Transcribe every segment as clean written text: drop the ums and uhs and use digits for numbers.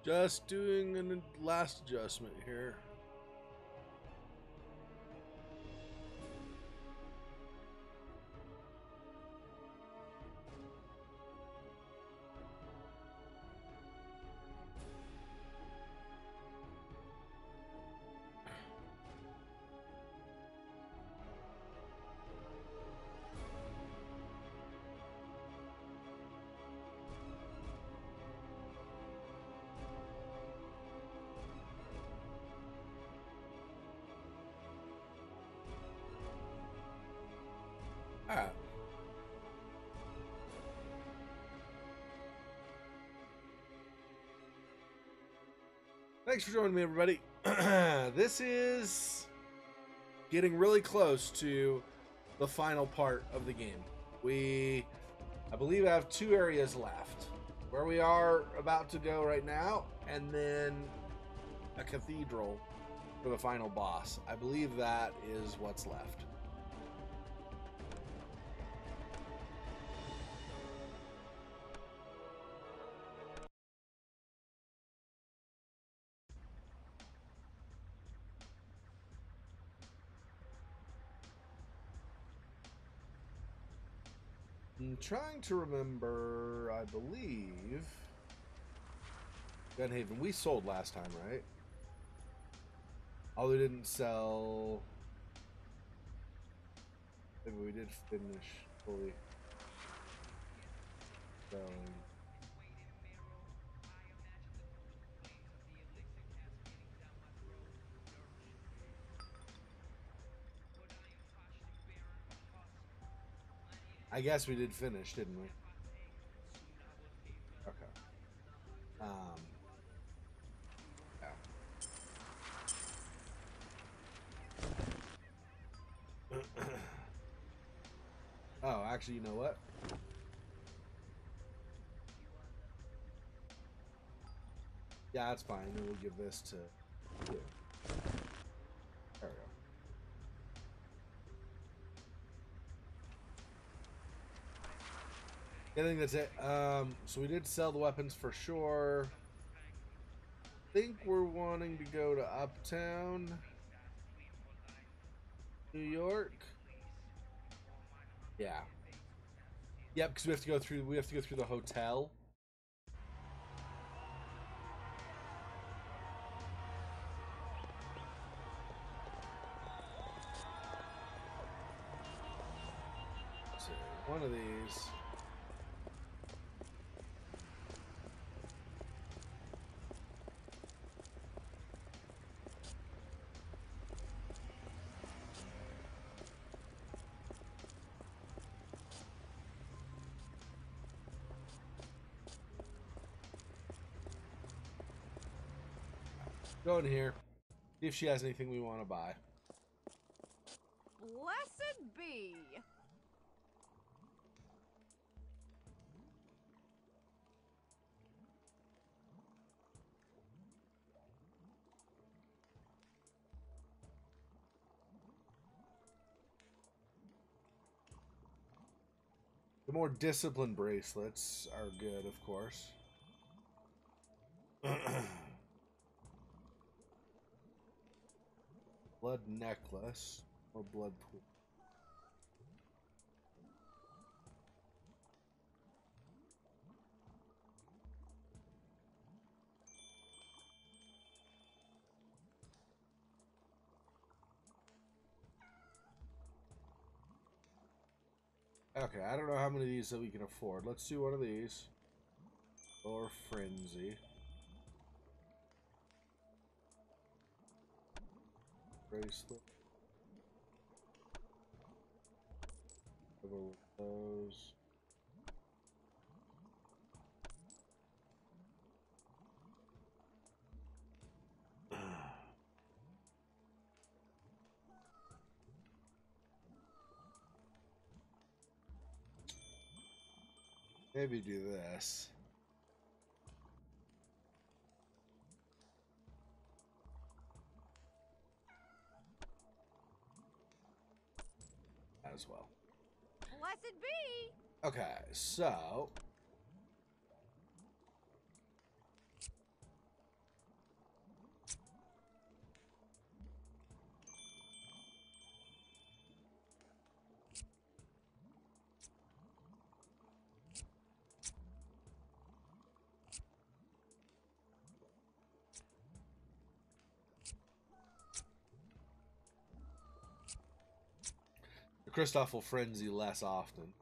Just doing a last adjustment here. Alright. Thanks for joining me, everybody. This is getting really close to the final part of the game. I believe, have 2 areas left. Where we are about to go right now, and then a cathedral for the final boss. I believe that is what's left. I'm trying to remember, I believe Gunhaven we sold last time, right? Oh, they didn't sell. Maybe we did finish fully selling. I guess we did finish, didn't we? Okay. Yeah. Oh, actually, you know what? Yeah, that's fine. Then we'll give this to you. There we go. I think that's it. So we did sell the weapons for sure. I think we're wanting to go to Uptown, New York. Yeah. Yep, because we have to go through the hotel. So one of these. Go in here. See if she has anything we want to buy. Blessed be. The more disciplined bracelets are good, of course. Blood necklace or blood pool. Okay, I don't know how many of these that we can afford. Let's do one of these. Or frenzy. Bracelet. Cover those. Maybe do this. As well. Blessed be. Okay, so Cristoff will frenzy less often.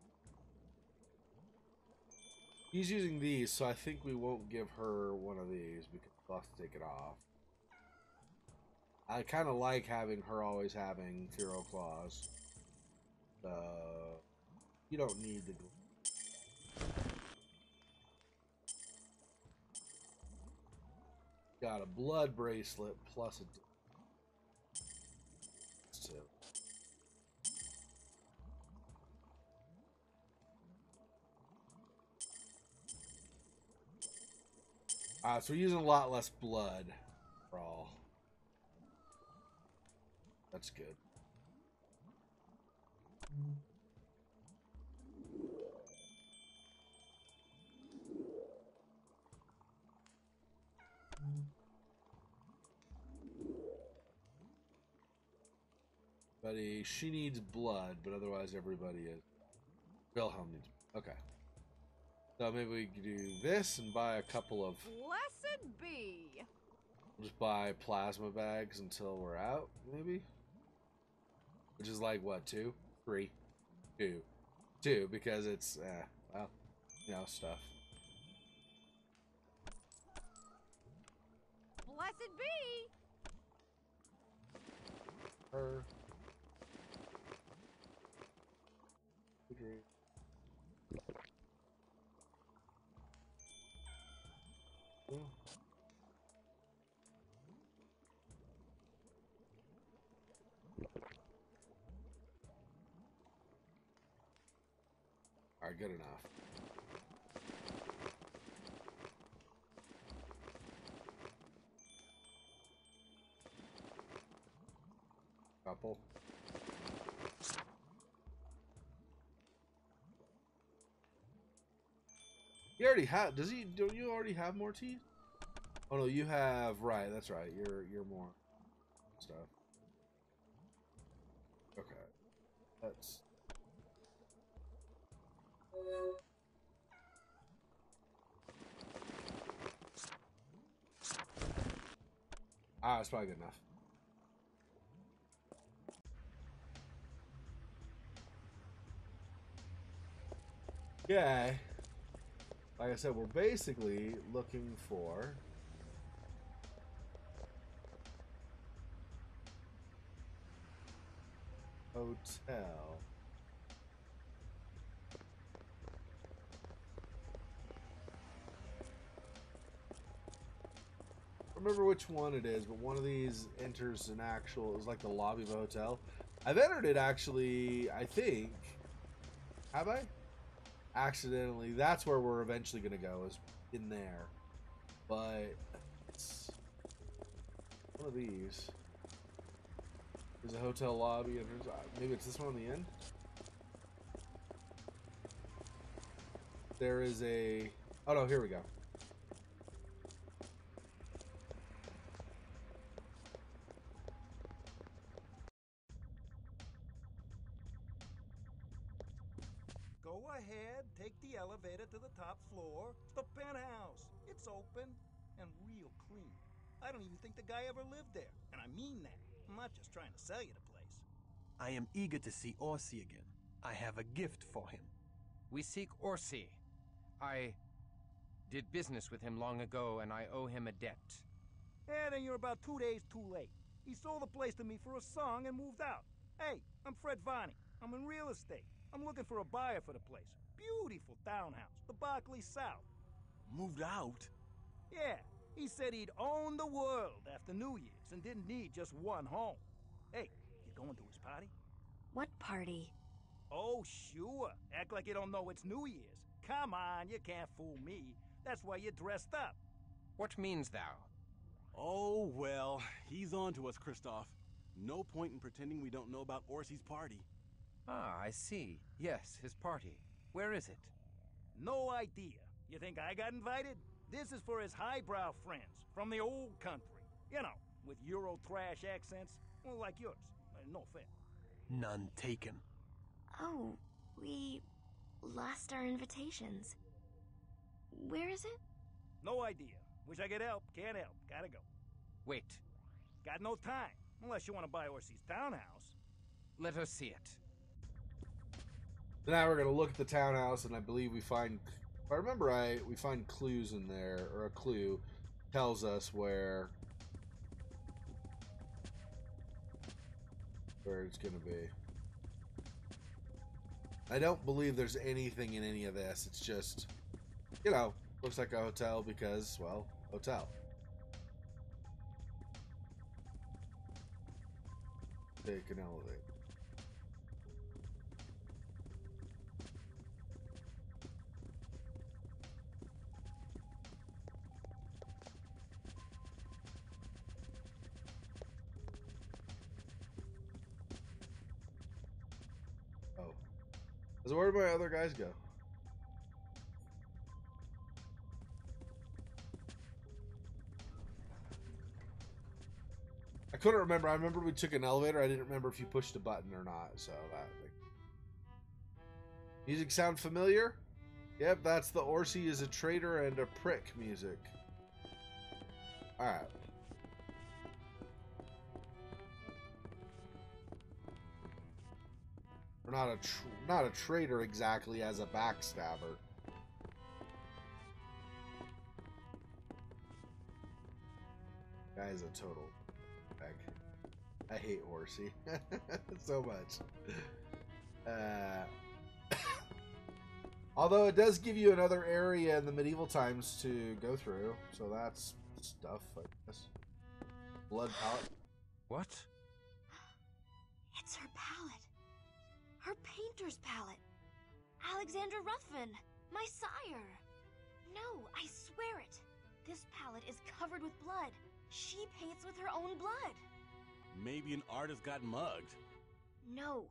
He's using these, so I think we won't give her one of these because we'll have to take it off. I kind of like having her always having Feral Claws. You don't need the... Got a blood bracelet plus a... So. So we're using a lot less blood for all. That's good. Buddy, she needs blood, but otherwise everybody is. Wilhelm needs. Okay. So maybe we can do this and buy a couple of. Blessed be. We'll just buy plasma bags until we're out, maybe. Which is like what, 2, 3, 2, because it's well, you know, stuff. Blessed be. Her. Alright, good enough. Couple. He already have. Does he? Don't you already have more teeth? Oh no, you have. Right, that's right. You're more stuff. Okay, that's. That's probably good enough. Yeah. Like I said, we're basically looking for hotel. I don't remember which one it is, but one of these enters an actual, it's like the lobby of a hotel. I've entered it actually, I think. Have I? Accidentally. That's where we're eventually going to go, is in there. But it's one of these. There's a hotel lobby, and there's, maybe it's this one on the end? There is a... Oh no, here we go. Go ahead, take the elevator to the top floor. It's the penthouse. It's open and real clean. I don't even think the guy ever lived there. And I mean that. I'm not just trying to sell you the place. I am eager to see Orsi again. I have a gift for him. We seek Orsi. I did business with him long ago, and I owe him a debt. And then you're about 2 days too late. He sold the place to me for a song and moved out. Hey, I'm Fred Vonnie. I'm in real estate. I'm looking for a buyer for the place. Beautiful townhouse, the Berkeley South. Moved out? Yeah, he said he'd own the world after New Year's and didn't need just one home. Hey, you going to his party? What party? Oh, sure. Act like you don't know it's New Year's. Come on, you can't fool me. That's why you're dressed up. What means thou? Oh, well, he's on to us, Cristoff. No point in pretending we don't know about Orsi's party. Ah, I see. Yes, his party. Where is it? No idea. You think I got invited? This is for his highbrow friends from the old country. You know, with Euro trash accents. Well, like yours. No offense. None taken. Oh, we lost our invitations. Where is it? No idea. Wish I could help. Can't help. Gotta go. Wait. Got no time. Unless you want to buy Orsi's townhouse. Let us see it. So now we're gonna look at the townhouse, and I believe we find, if I remember right, we find clues in there, or a clue tells us where it's gonna be. I don't believe there's anything in any of this. It's just, you know, looks like a hotel because, well, hotel. Take an elevator. Oh. So where do my other guys go? I couldn't remember. I remember we took an elevator. I didn't remember if you pushed a button or not. So that. Like... Music sound familiar? Yep, that's the Orsi is a traitor and a prick music. All right. We're not a traitor exactly as a backstabber. Guy's a total heck. I hate Orsi so much. Although it does give you another area in the medieval times to go through, so that's stuff, I guess. Blood palette. What? It's her palette. Her painter's palette. Alexander Ruthven, my sire. No, I swear it. This palette is covered with blood. She paints with her own blood. Maybe an artist got mugged. No,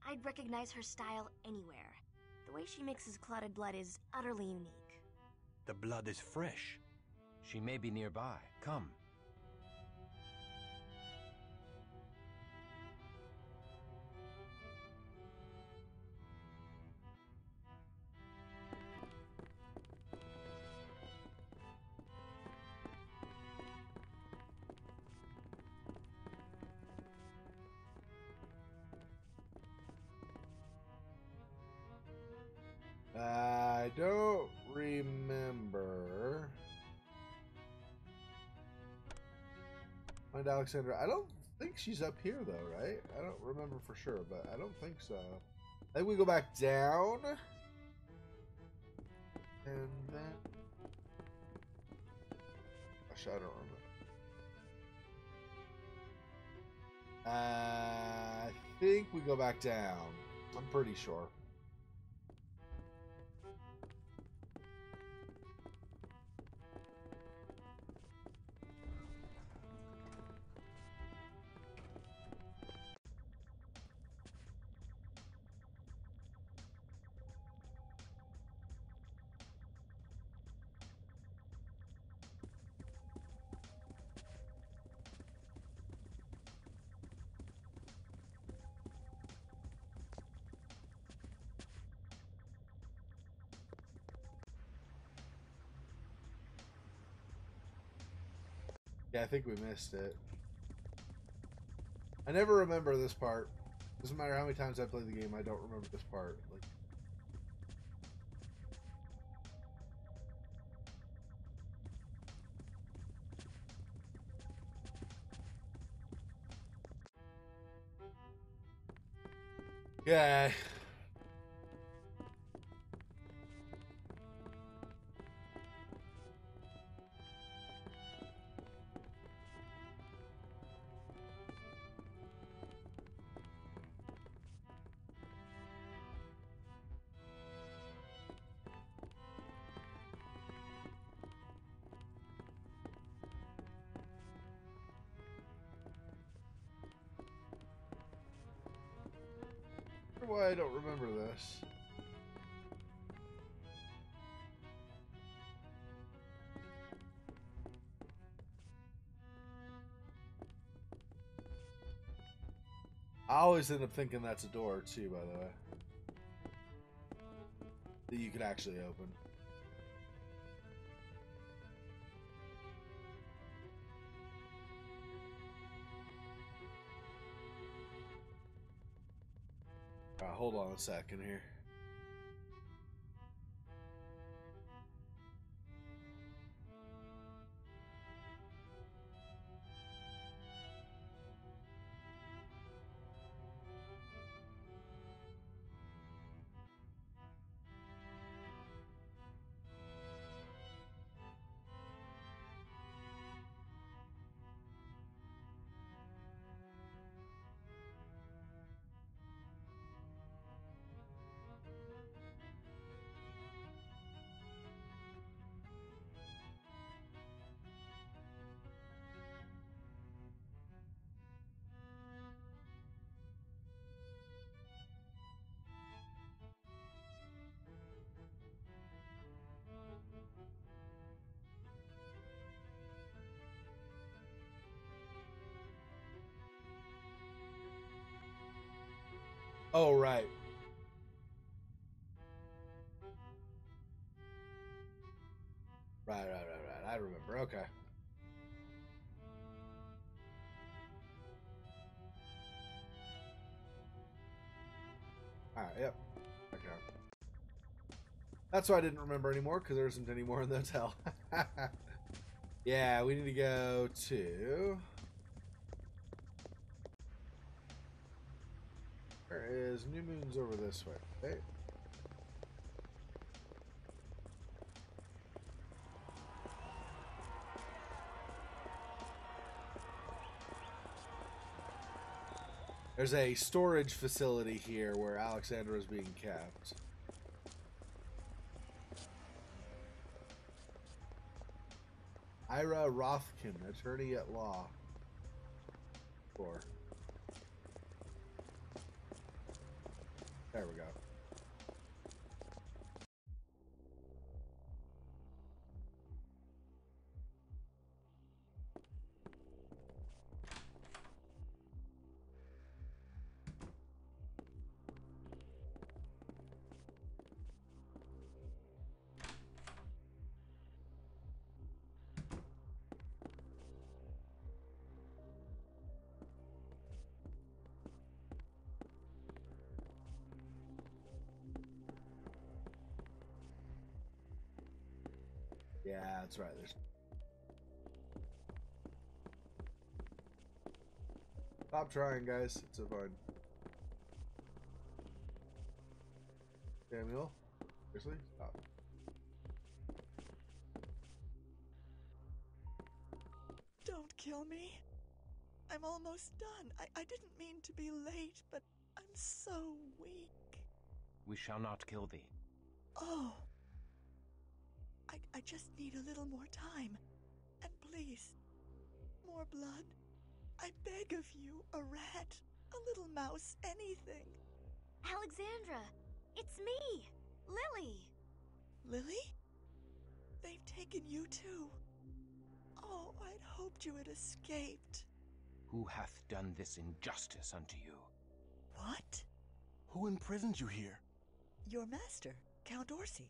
I'd recognize her style anywhere. The way she mixes clotted blood is utterly unique. The blood is fresh. She may be nearby. Come. I don't remember. Find Alexandra. I don't think she's up here though, right? I don't remember for sure, but I don't think so. I think we go back down. And then... Gosh, I don't remember. I think we go back down. I'm pretty sure. Yeah, I think we missed it. I never remember this part. Doesn't matter how many times I play the game, I don't remember this part. Like, yeah. Why I don't remember this. I always end up thinking that's a door too, by the way. That you could actually open. Hold on a second here. Oh, right. Right. I remember. Okay. Alright, yep. Okay. That's why I didn't remember anymore, because there isn't any more in the hotel. Yeah, we need to go to... Where is New Moon's over this way? Okay. There's a storage facility here where Alexandra is being kept. Ira Rothkin, attorney at law. Four. There we go. Yeah, that's right. There's... Stop trying, guys. It's so fun. Samuel? Seriously? Stop. Don't kill me. I'm almost done. I didn't mean to be late, but I'm so weak. We shall not kill thee. Oh. I just need a little more time. And please, more blood. I beg of you, a rat, a little mouse, anything. Alexandra, it's me, Lily. Lily? They've taken you too. Oh, I'd hoped you had escaped. Who hath done this injustice unto you? What? Who imprisoned you here? Your master, Count Orsi.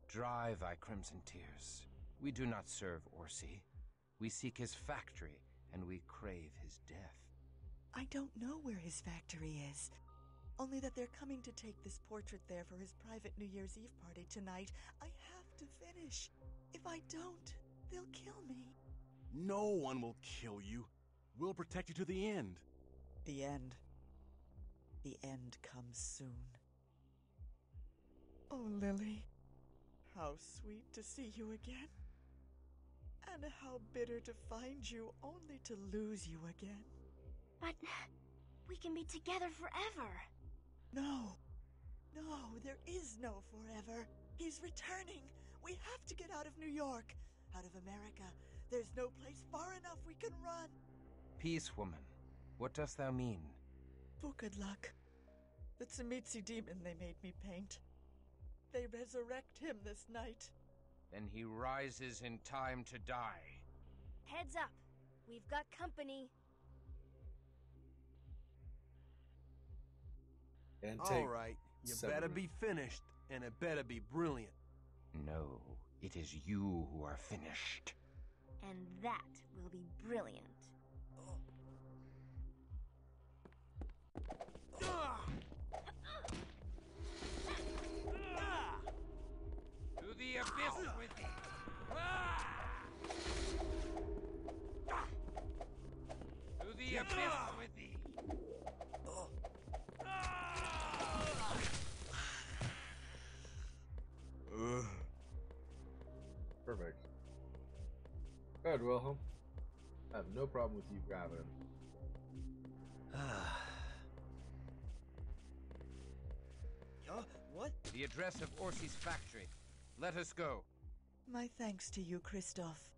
Dry thy crimson tears. We do not serve Orsi. We seek his factory, and we crave his death. I don't know where his factory is. Only that they're coming to take this portrait there for his private New Year's Eve party tonight. I have to finish. If I don't, they'll kill me. No one will kill you. We'll protect you to the end. The end. The end comes soon. Oh, Lily. How sweet to see you again. And how bitter to find you, only to lose you again. But we can be together forever. No. No, there is no forever. He's returning. We have to get out of New York. Out of America. There's no place far enough we can run. Peace, woman. What dost thou mean? For good luck. The Tzimitzi demon they made me paint. They resurrect him this night. Then he rises in time to die. Heads up. We've got company. And All right, you seven. better be finished, and it better be brilliant. No, it is you who are finished. And that will be brilliant. To the abyss with thee! To the abyss with thee! Perfect. Good, Wilhelm. I have no problem with you grabbing him. What? The address of Orsi's factory. Let us go. My thanks to you, Cristoff.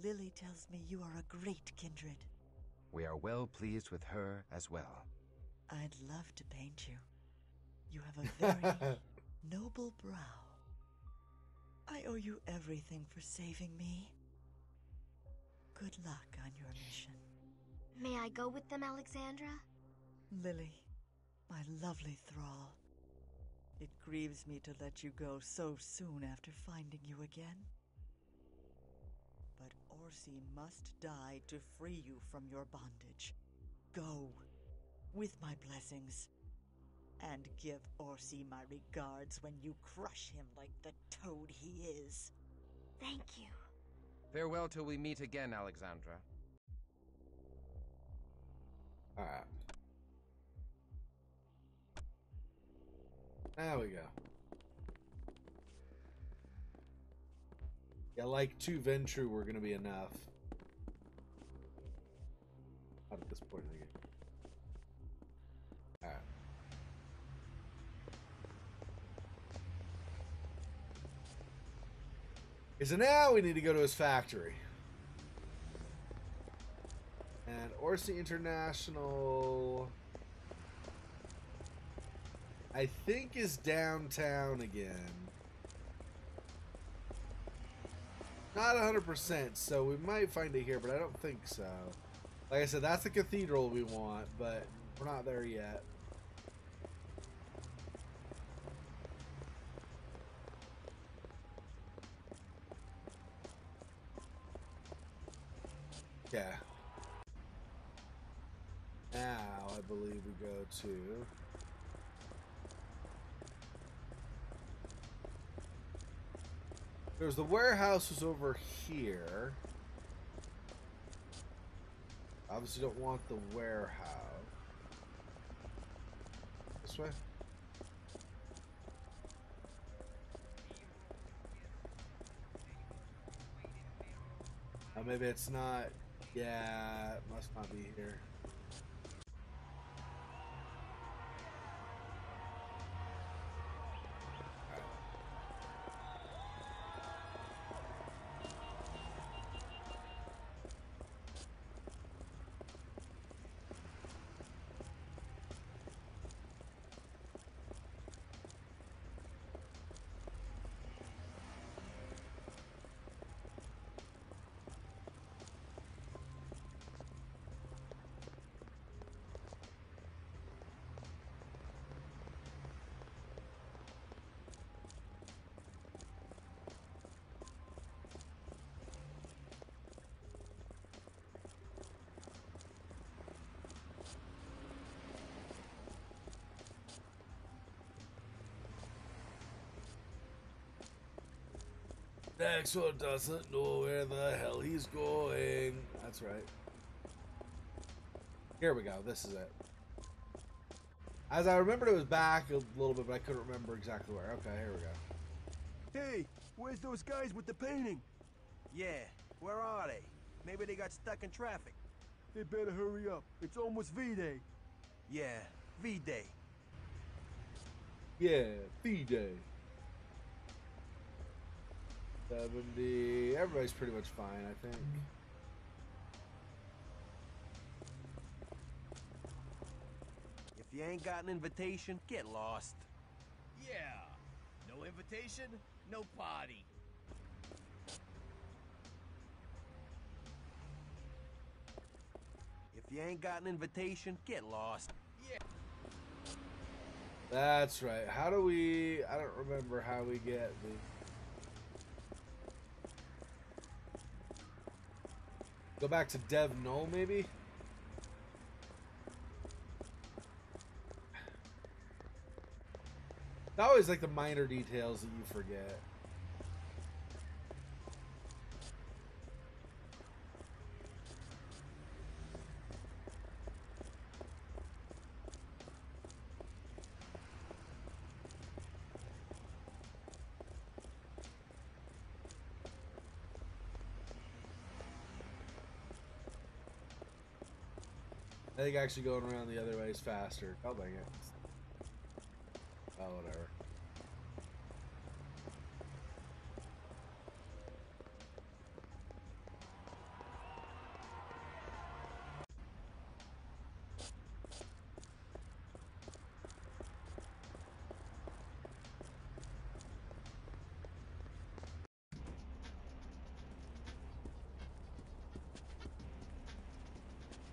Lily tells me you are a great kindred. We are well pleased with her as well. I'd love to paint you. You have a very noble brow. I owe you everything for saving me. Good luck on your mission. May I go with them, Alexandra? Lily, My lovely thrall. It grieves me to let you go so soon after finding you again. But Orsi must die to free you from your bondage. Go, with my blessings. And give Orsi my regards when you crush him like the toad he is. Thank you. Farewell till we meet again, Alexandra. Alright. There we go. Yeah, like 2 Ventru were gonna be enough. Not at this point in the game. Alright. Okay, so now we need to go to his factory. And Orsi International, I think, is downtown again. Not 100%, so we might find it here, but I don't think so. Like I said, that's the cathedral we want, but we're not there yet. Yeah. Now, I believe we go to... There's the warehouse was over here. Obviously don't want the warehouse. This way? Oh, maybe it's not. Yeah, it must not be here. Xexor doesn't know where the hell he's going. That's right. Here we go. This is it. As I remembered, it was back a little bit, but I couldn't remember exactly where. Okay, here we go. Hey, where's those guys with the painting? Yeah, where are they? Maybe they got stuck in traffic. They better hurry up. It's almost V-Day. Yeah, V-Day. Yeah, V-Day. 70. Everybody's pretty much fine, I think. If you ain't got an invitation, get lost. Yeah. No invitation, no party. If you ain't got an invitation, get lost. Yeah. That's right. How do we... I don't remember how we get the... Go back to Dev Null, maybe? It's always like the minor details that you forget. I think actually going around the other way is faster. Oh, dang it. Oh, whatever.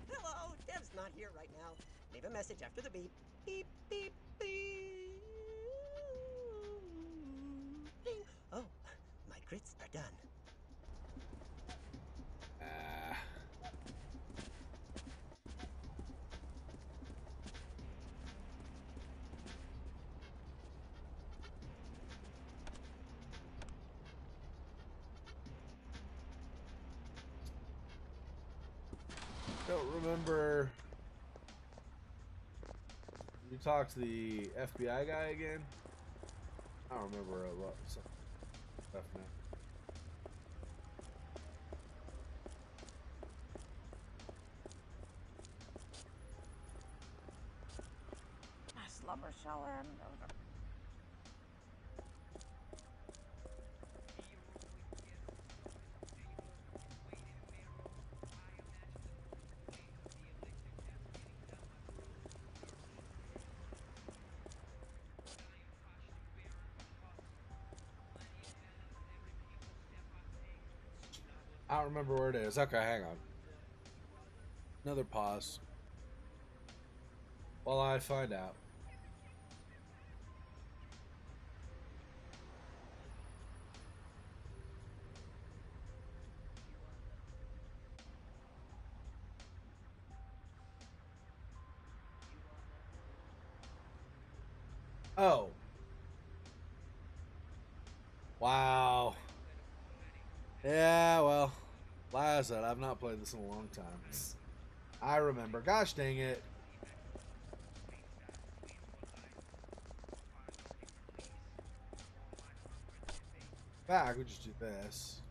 Hello, Dev's not here right now. Leave a message after the beep. Beep, beep, beep. Ding. Oh, my crits are done. Don't remember. You talked to the FBI guy again? I don't remember a lot of stuff now. Slumber shall end. I don't remember where it is. Okay, hang on. Another pause. While I find out. Oh. Wow. Yeah, well, like I said, I've not played this in a long time. I remember. Gosh dang it. Back, we just do this.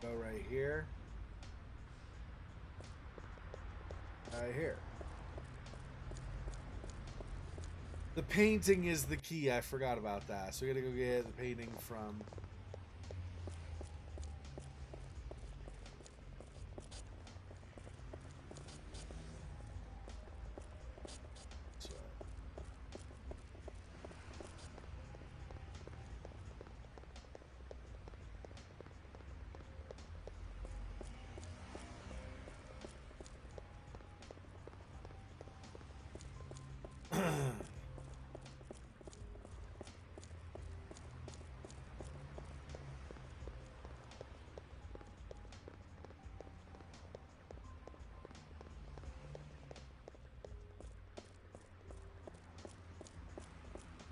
Go right here. Right here. The painting is the key. I forgot about that. So we gotta go get the painting from...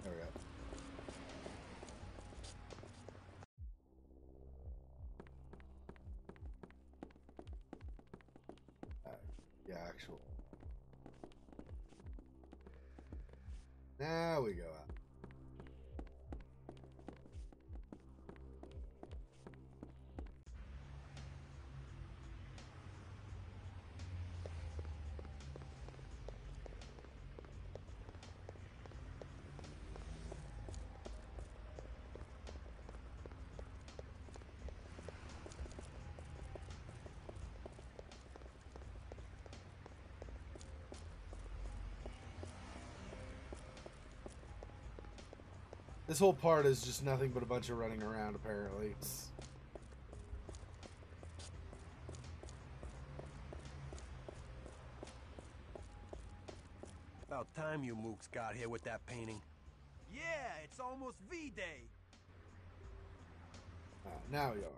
There we go. Yeah, actual. Now we go out. This whole part is just nothing but a bunch of running around, apparently. About time you mooks got here with that painting. Yeah, it's almost V-Day. Now we go on.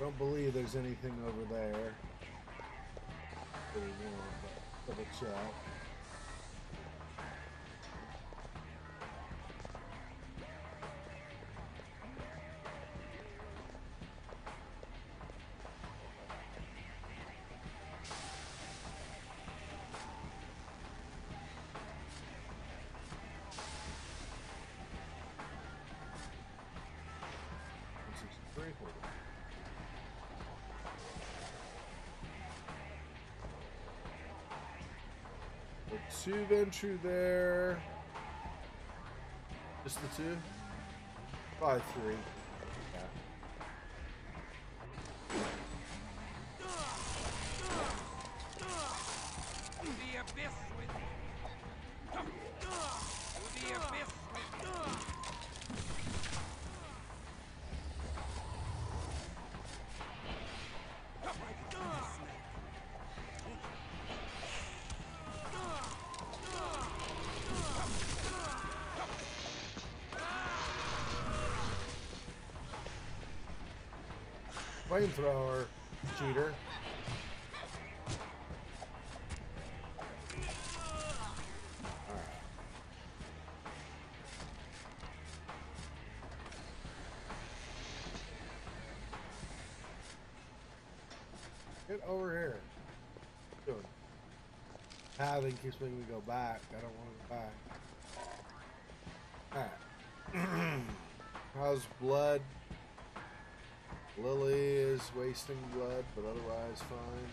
Don't believe there's anything over there. Really want, but double check. Two Ventru there. Just the two? Probably three. Yeah. The abyss with the abyss with Flamethrower, cheater. Alright. Get over here. Good. Having keeps making me go back. I don't want to go back. Alright. How's blood? Lily is wasting blood, but otherwise fine.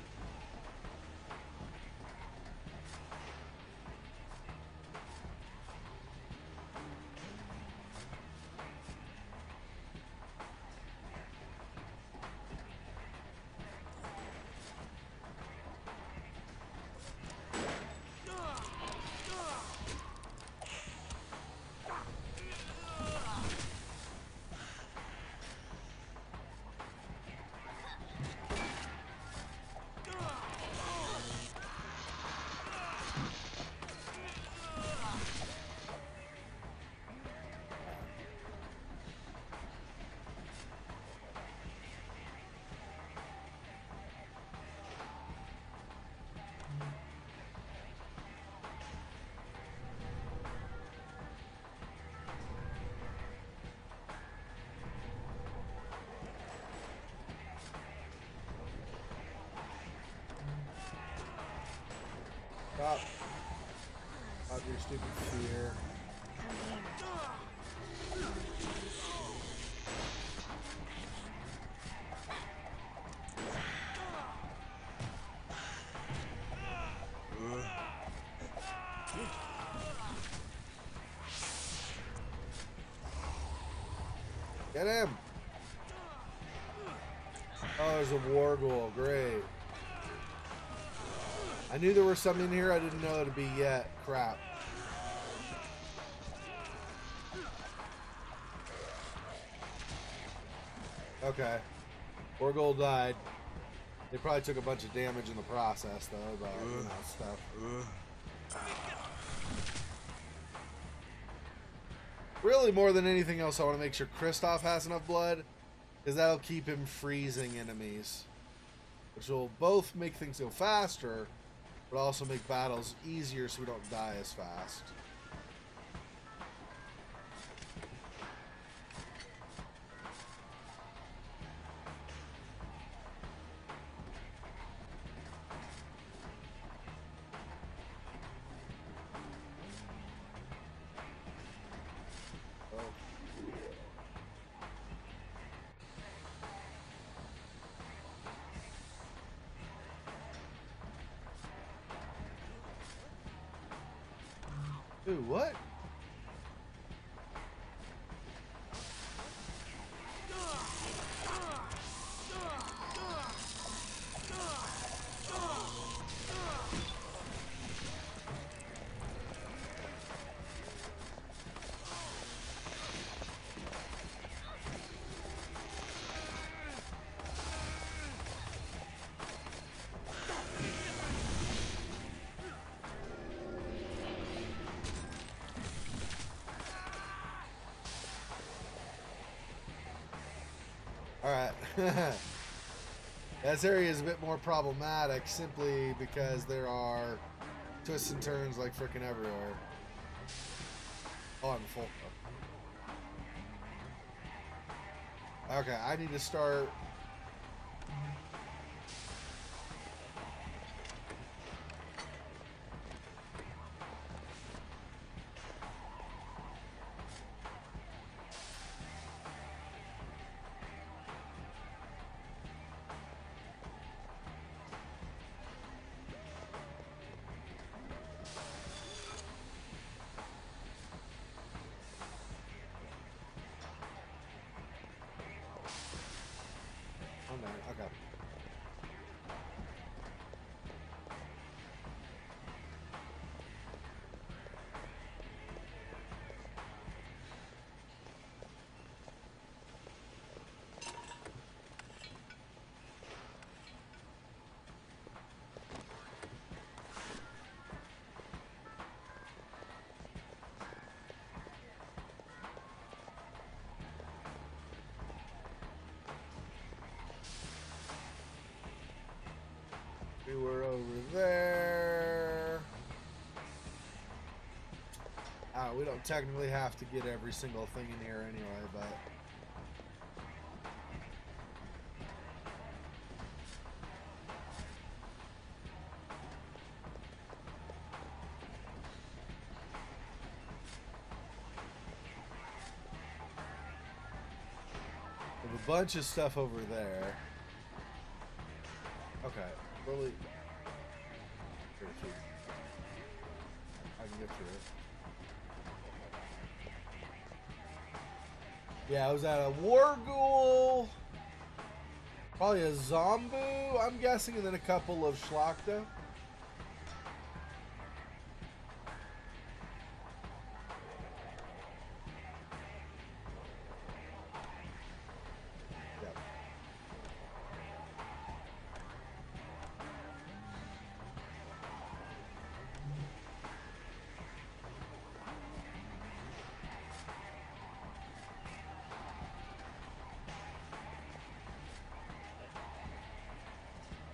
Stop. Stop your stupid fear. Get him! Oh, there's a Warghoul. Great. I knew there was something in here. I didn't know it'd be yet. Crap. Okay. Warghoul died. They probably took a bunch of damage in the process, though, but you know, stuff. Really, more than anything else, I want to make sure Cristoff has enough blood, because that'll keep him freezing enemies, which will both make things go faster, but also make battles easier so we don't die as fast. Dude, what? Alright. This area is a bit more problematic simply because there are twists and turns like frickin' everywhere. Oh, I'm full. Okay, I need to start. Okay. We were over there. We don't technically have to get every single thing in here anyway, but we have a bunch of stuff over there. Okay, really. I can get through it. Yeah, I was at a war ghoul, probably a zombu, I'm guessing, and then a couple of schlachta.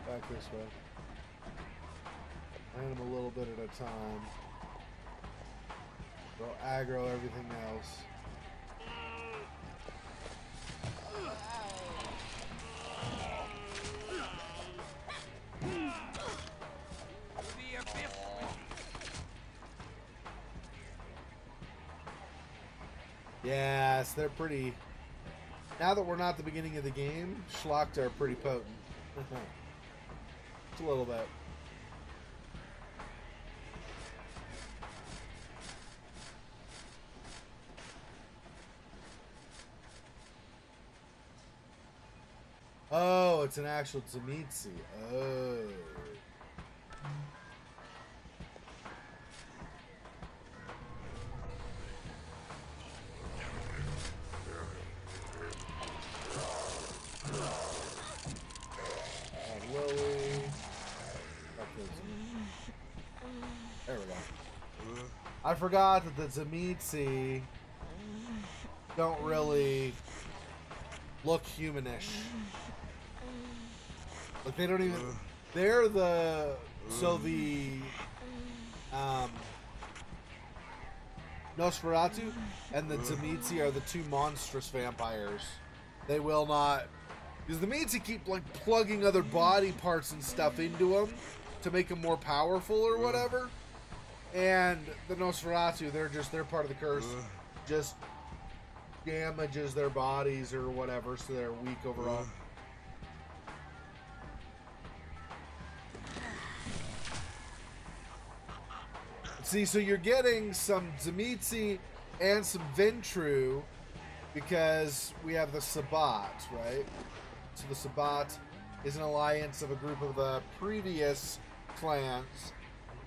Back this way. Land them a little bit at a time. Go aggro everything else. Yes, they're pretty. Now that we're not at the beginning of the game, Schlachta are pretty potent. Just a little bit. Oh, it's an actual Tzimitzi. Oh. There we go. I forgot that the Tzimitzi don't really look humanish. Like they don't even. They're the Nosferatu and the Tzimitzi are the two monstrous vampires. They will not, because the Tzimitzi keep like plugging other body parts and stuff into them to make them more powerful or whatever. And the Nosferatu, they're part of the curse. Just damages their bodies or whatever, so they're weak overall. See, so you're getting some Tzimitzi and some Ventru because we have the Sabbat, right? So the Sabbat is an alliance of a group of the previous clans,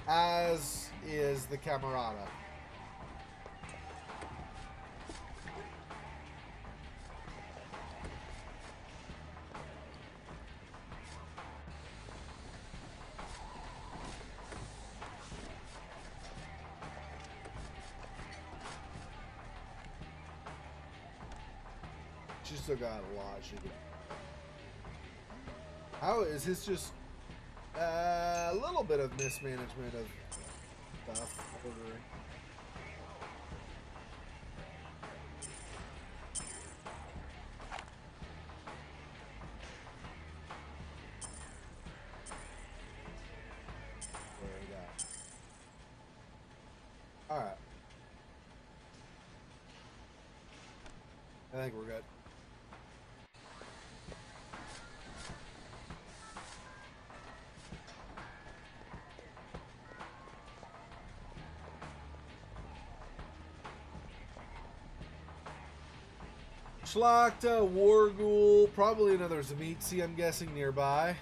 as is the Camerata. She's still got a lot she can. How is his just a little bit of mismanagement of stuff ordering? All right. I think we're good. Schlachta, Warghoul, probably another Zamitzi, I'm guessing, nearby.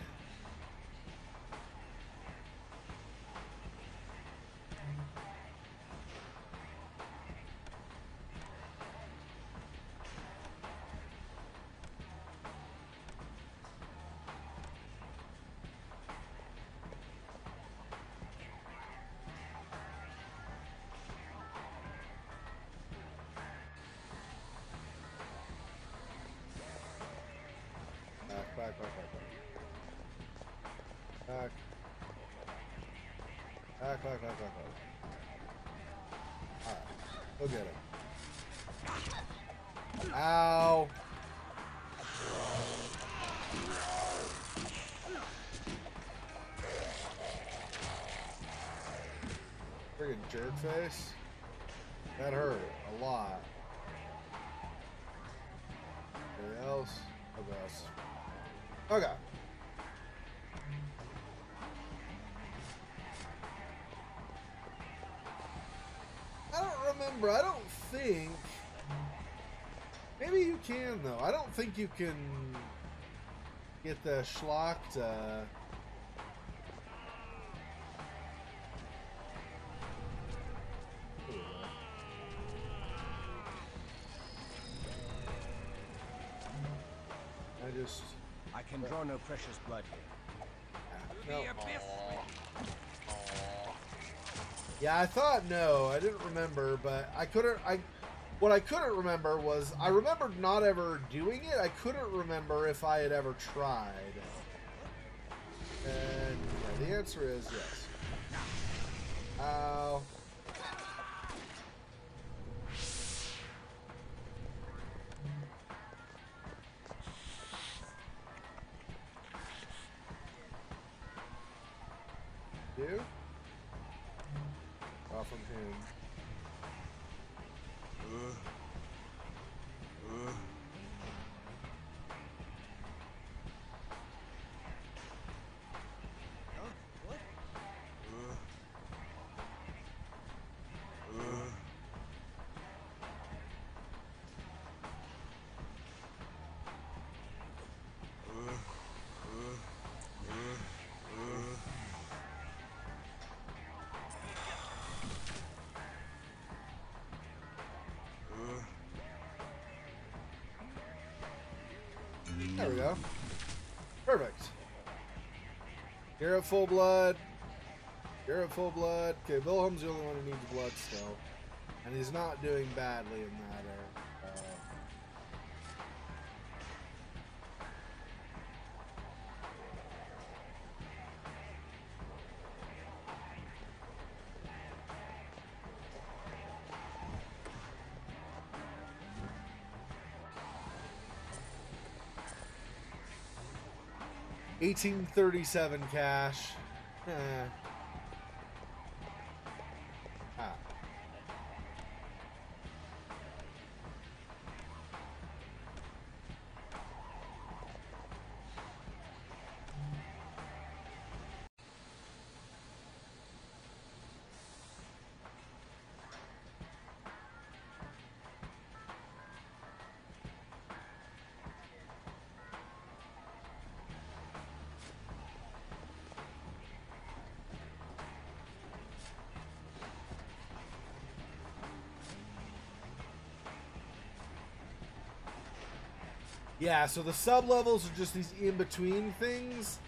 Back. Alright, go get it. Ow! Friggin' jerk face. That hurt a lot. Anything else? Okay. Okay. I don't think. Maybe you can though. I don't think you can get the Schlachta. I can draw no precious blood here. No. Yeah, I thought no. I didn't remember, but I couldn't. What I couldn't remember was I remembered not ever doing it. I couldn't remember if I had ever tried. And yeah, the answer is yes. Ow. You? Off from him. There we go. Perfect. You're at full blood. You're at full blood. Okay, Wilhelm's the only one who needs blood still. And he's not doing badly in that area. 1837 cash. Yeah, so the sub-levels are just these in-between things,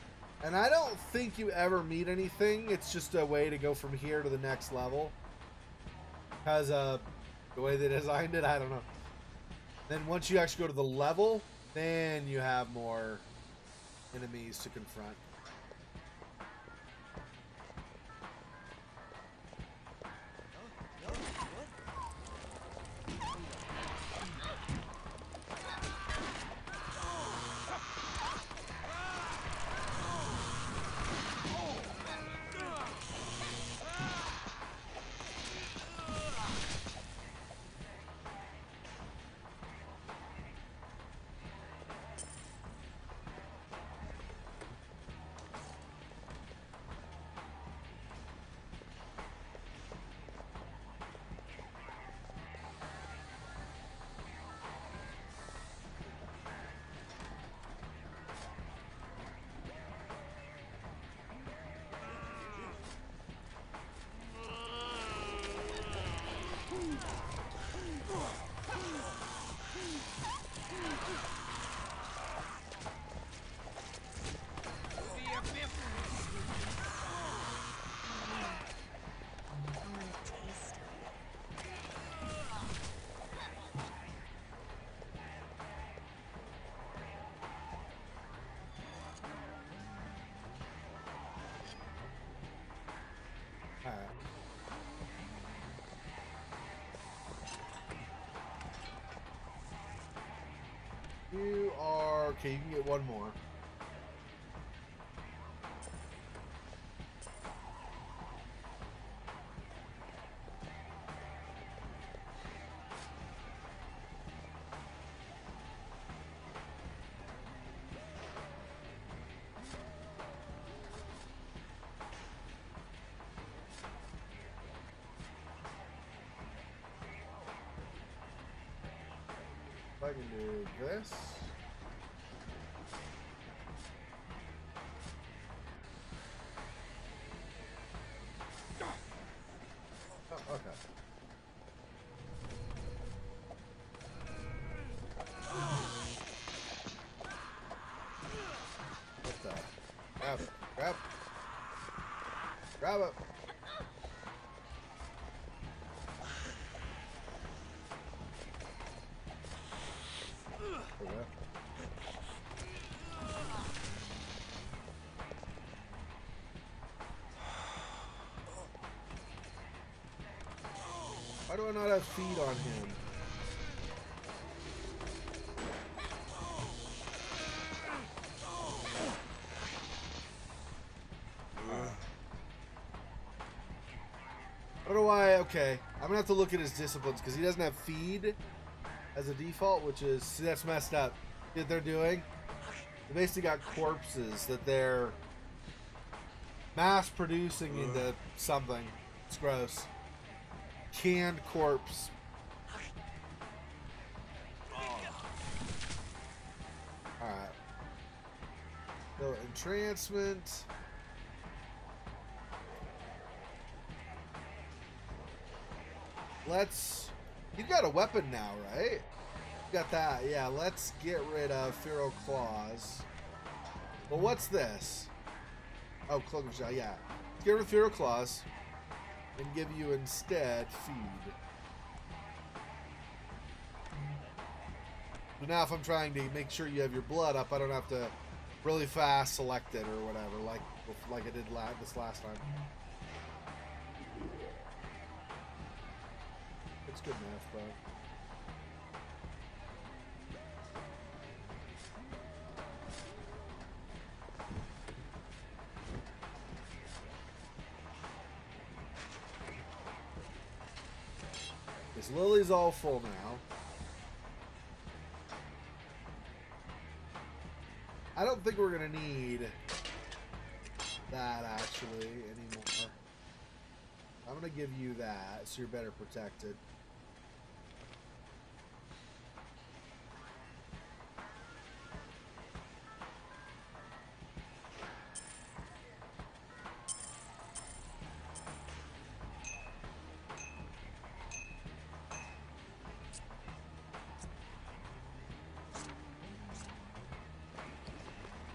and I don't think you ever meet anything. It's just a way to go from here to the next level. Because the way they designed it, I don't know. Then once you actually go to the level, then you have more enemies to confront. You are okay. You can get one more. I can do this. Oh, okay. What the? Grab it. Grab. Grab it. Why do I not have feet on him? I don't know why. Okay, I'm gonna have to look at his disciplines because he doesn't have feed as a default, which is, see, that's messed up. See what they're doing? They basically got corpses that they're mass producing into something. It's gross. Canned corpse. Alright. So, entrancement. Let's... You've got a weapon now, right? You got that. Yeah, let's get rid of Feral Claws. Well, what's this? Oh, Cloak of Shell, yeah. Let's get rid of Feral Claws and give you instead feed. But now if I'm trying to make sure you have your blood up, I don't have to really fast select it or whatever, like I did this last time. It's good enough, but... This Lily's all full now. I don't think we're gonna need that actually anymore. I'm gonna give you that so you're better protected.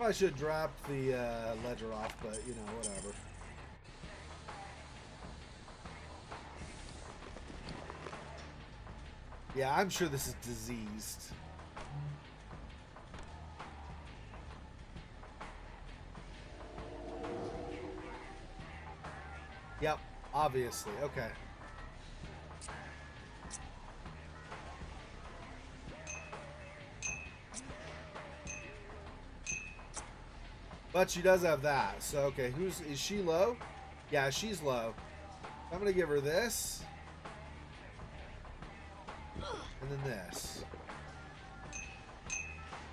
I should drop the ledger off, but you know, whatever. Yeah, I'm sure this is diseased. Yep, obviously. Okay. But she does have that. So, okay, is she low? Yeah, she's low. I'm going to give her this. And then this.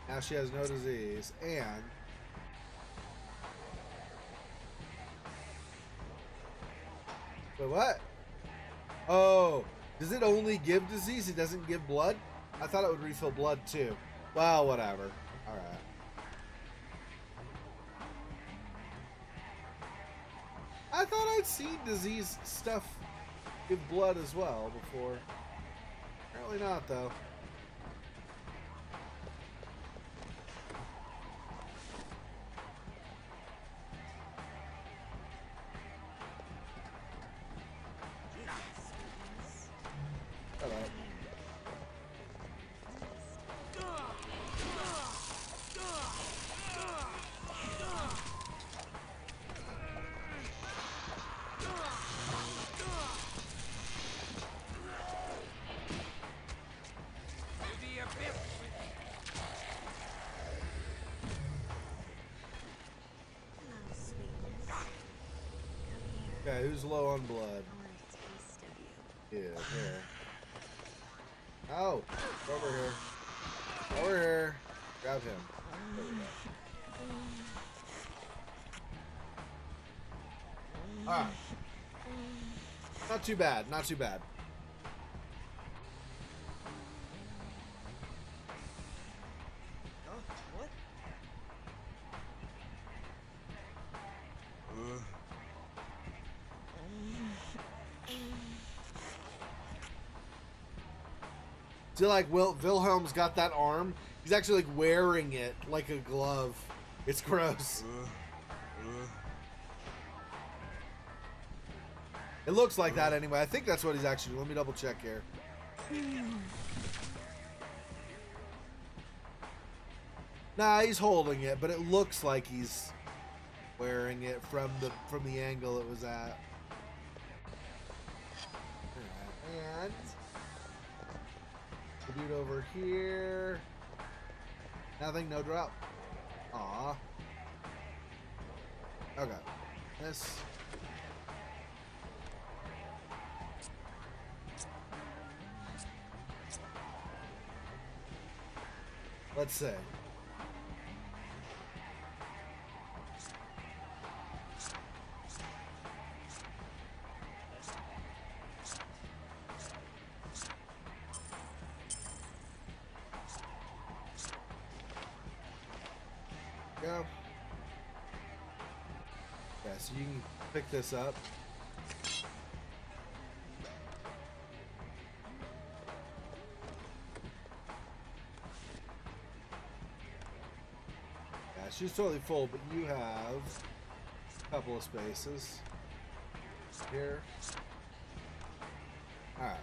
Now she has no disease. And wait, what? Oh, does it only give disease? It doesn't give blood? I thought it would refill blood too. Well, whatever. Alright. I thought I'd seen disease stuff give blood as well before. Apparently not, though. Hello. Okay, who's low on blood? Yeah, here. Oh, over here. Over here. Grab him. There we go. Alright. Not too bad, not too bad. What? See, like, Wilhelm's got that arm. He's actually, like, wearing it like a glove. It's gross. It looks like that anyway. I think that's what he's actually... Let me double check here. Nah, he's holding it, but it looks like he's wearing it from the angle it was at. Alright, and... the dude over here. Nothing, no drop. Aw. Okay. This. Let's see. Go. Yeah, so you can pick this up. Yeah, she's totally full, but you have a couple of spaces here. Alright.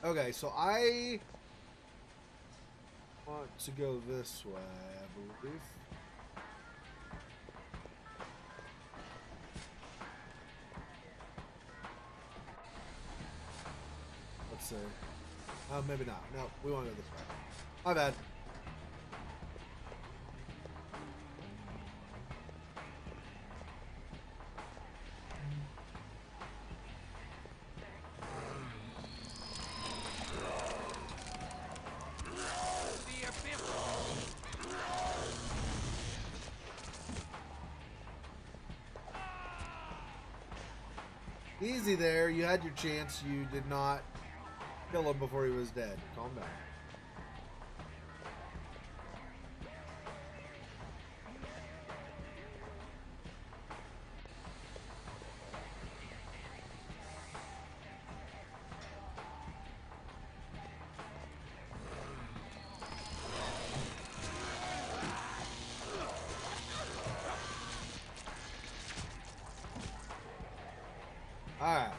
Okay, so I want to go this way, I believe. Let's see. Maybe not. No, we want to go this way. My bad. Easy there. You had your chance. You did not kill him before he was dead. Calm down. Alright.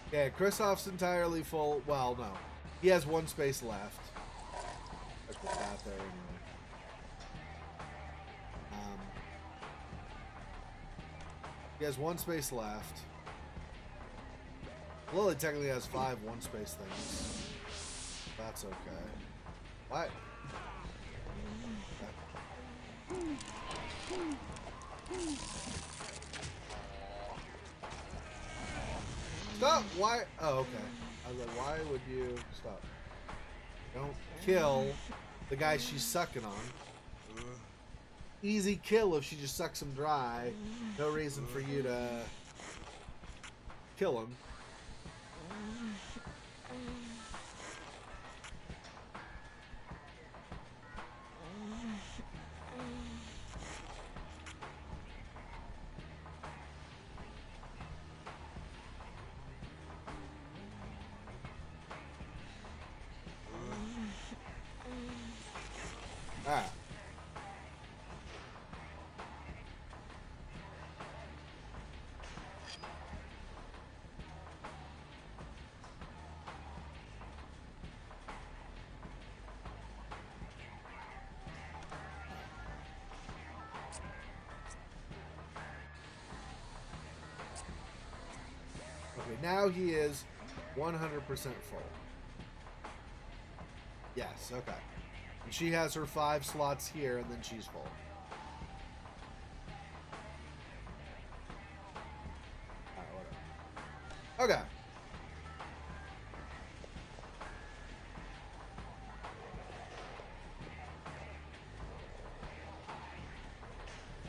Okay, Kristoff's entirely full. Well, no. He has one space left. I put that there anyway. He has one space left. Lily technically has 5 one-space things. That's okay. What? Okay. Stop! Why? Oh, okay. I was like, why would you stop? Don't kill the guy she's sucking on. Easy kill if she just sucks him dry. No reason for you to kill him. Ah. Okay, now he is 100% full. Yes, okay. And she has her 5 slots here, and then she's full. Alright, whatever. Okay.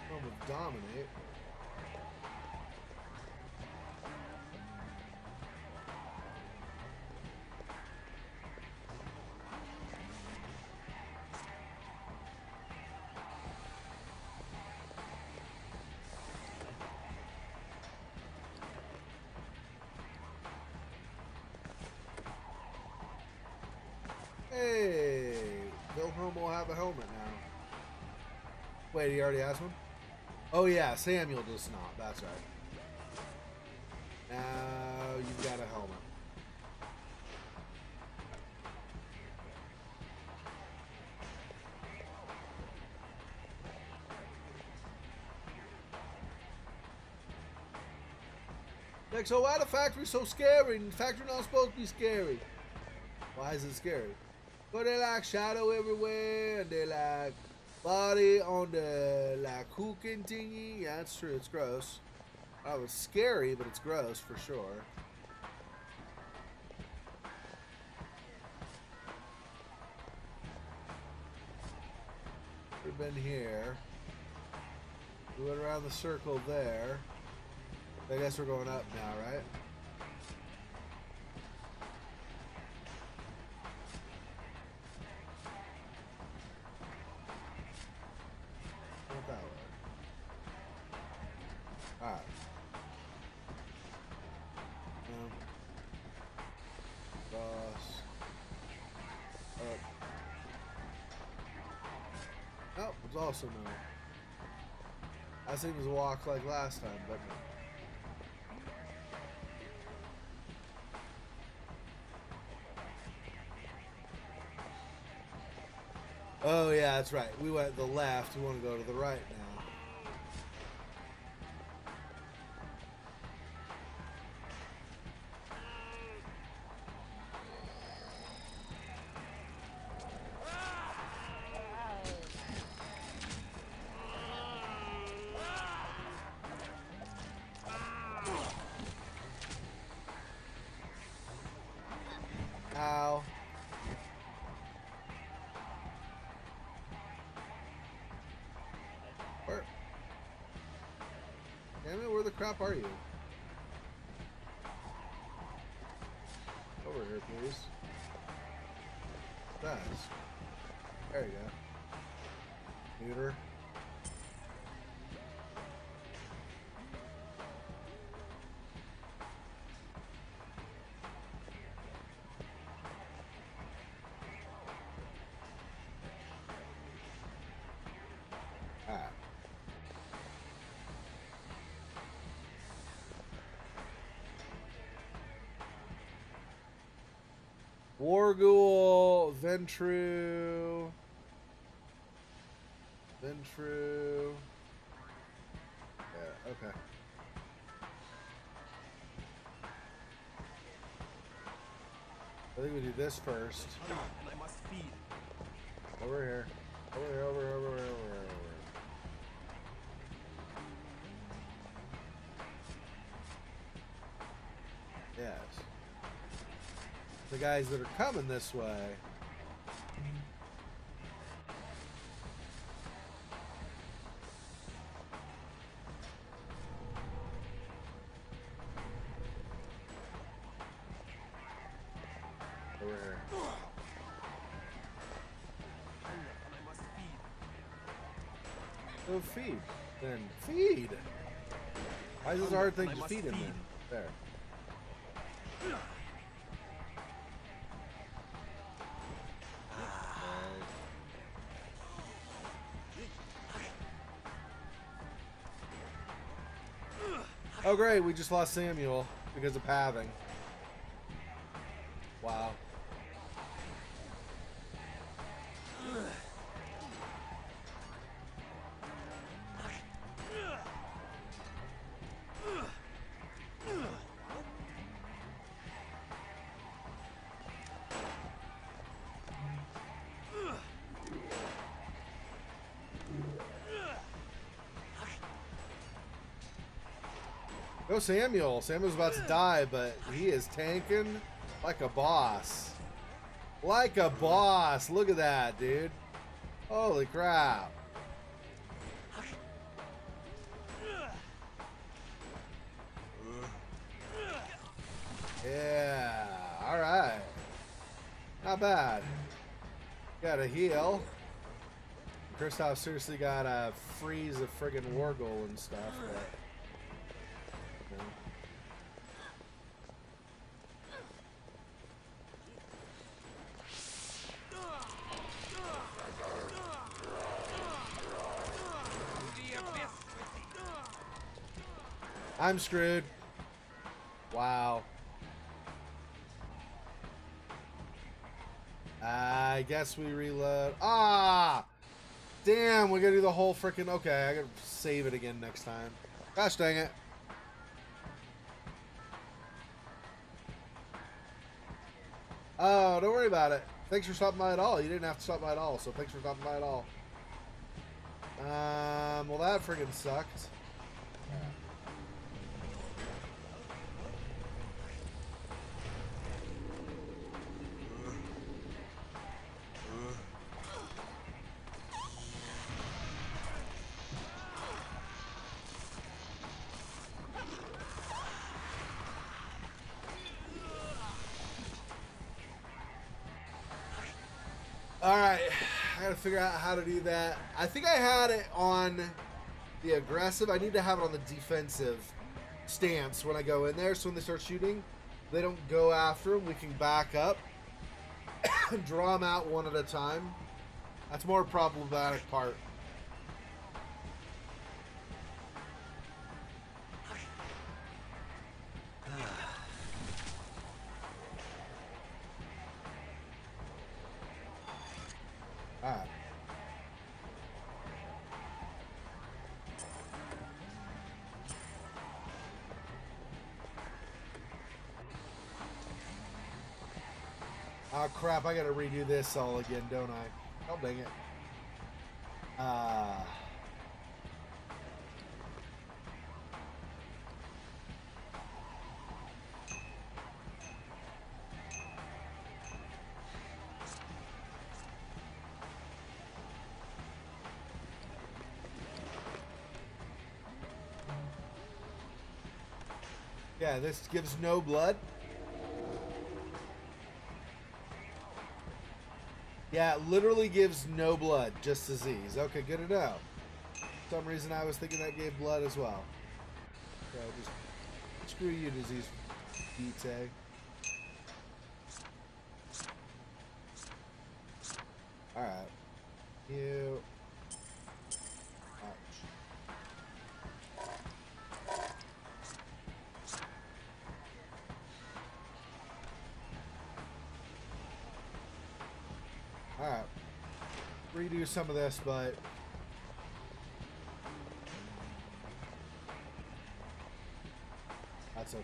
Home of Dominate. Hey, Wilhelm will have a helmet now. Wait, he already has one? Oh yeah, Samuel does not. That's right. Now you've got a helmet. Like, so why the factory so scary? The factory not supposed to be scary. Why is it scary? But they like shadow everywhere, and they like body on the like cooking thingy. Yeah, it's true. It's gross. Oh, it's scary, but it's gross for sure. We've been here. We went around the circle there. I guess we're going up now, right? Not that way. Alright. Cross. Up. Oh, it's also no. I think it was a walk like last time, but no. Oh yeah, that's right. We went to the left. We want to go to the right now. Ow. Where? Damn it, where the crap are you? Over here, please. That's. There you go. Neuter. Warghoul, Ventru. Yeah, okay. I think we do this first. And I must feed. Over here. Over here. Yes. The guys that are coming this way. Over here. And I must feed. So feed. Then feed. Why is this a hard thing to feed him then? There. Oh great, we just lost Samuel because of pathing. Wow. Go Samuel. Samuel's about to die, but he is tanking like a boss. Like a boss. Look at that, dude. Holy crap. Yeah. Alright. Not bad. Got a heal. Cristoff seriously got a freeze of friggin' Warghoul and stuff, but... I'm screwed. Wow. I guess we reload. Ah! Damn, we gotta do the whole freaking... Okay, I gotta save it again next time. Gosh dang it. Oh, don't worry about it. Thanks for stopping by at all. You didn't have to stop by at all, so thanks for stopping by at all. Well, that friggin' sucked. Alright, I gotta figure out how to do that. I think I had it on the aggressive. I need to have it on the defensive stance when I go in there, so when they start shooting, they don't go after them. We can back up and draw them out one at a time. That's more problematic part. Alright. Oh crap, I gotta redo this all again, don't I? Oh dang it. Yeah, this gives no blood. Yeah, it literally gives no blood, just disease. Okay, good to know. For some reason I was thinking that gave blood as well. So just screw you, disease vitae. Alright. You. redo some of this, but that's okay.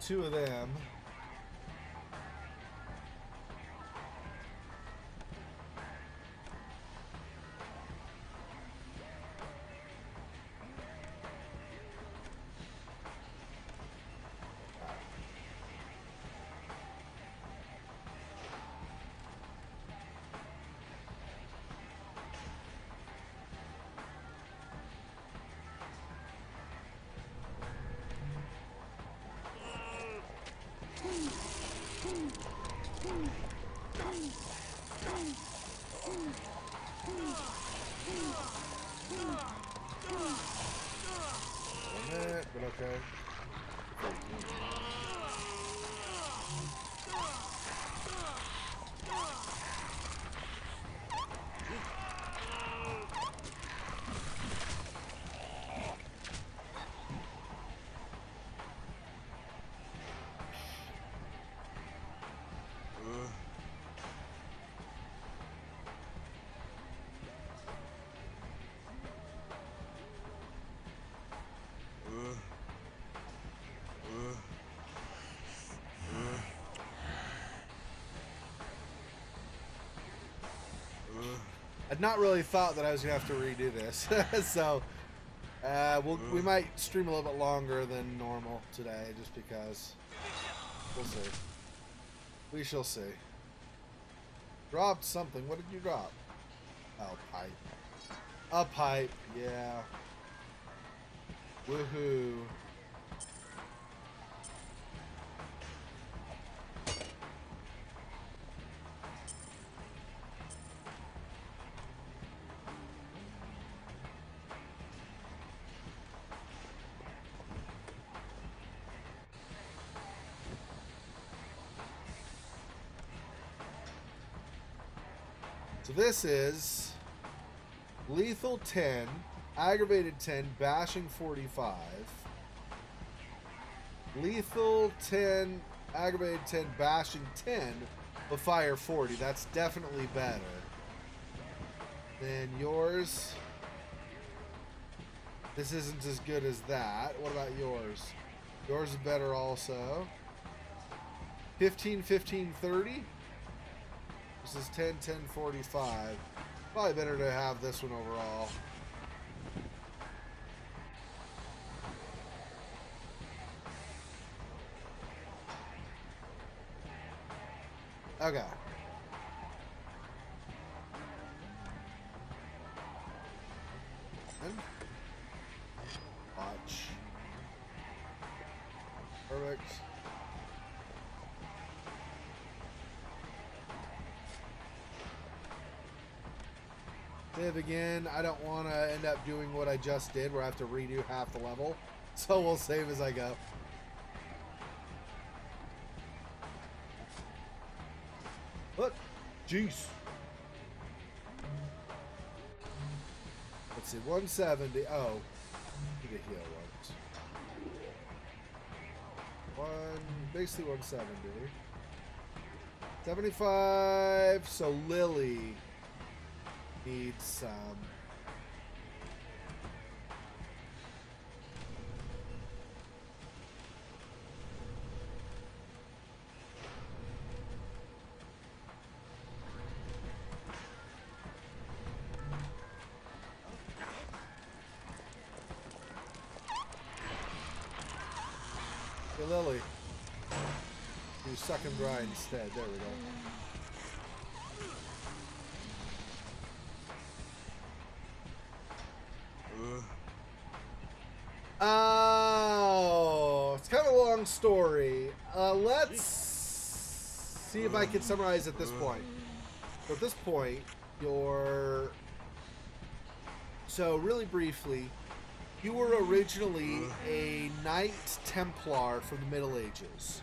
Two of them. But okay. I'd not really thought that I was gonna have to redo this, so we might stream a little bit longer than normal today, just because. We'll see. We shall see. Dropped something. What did you drop? Oh, pipe. A pipe. Yeah. Woohoo. So this is lethal 10, aggravated 10, bashing 45. Lethal 10, aggravated 10, bashing 10, but fire 40. That's definitely better than yours. This isn't as good as that. What about yours? Yours is better also. 15, 15, 30. This is 10, 10, 45. Probably better to have this one overall. Okay. And watch. Perfect. Save again. I don't want to end up doing what I just did where I have to redo half the level. So we'll save as I go. Look. Jeez. Let's see. 170. Oh. Need a heal once. Basically 170. 75. So Lily needs some. Hey, Lily. You suck and dry instead. There we go. Oh, it's kind of a long story. Let's see if I can summarize at this point. So at this point, so really briefly, you were originally a Knight Templar from the Middle Ages,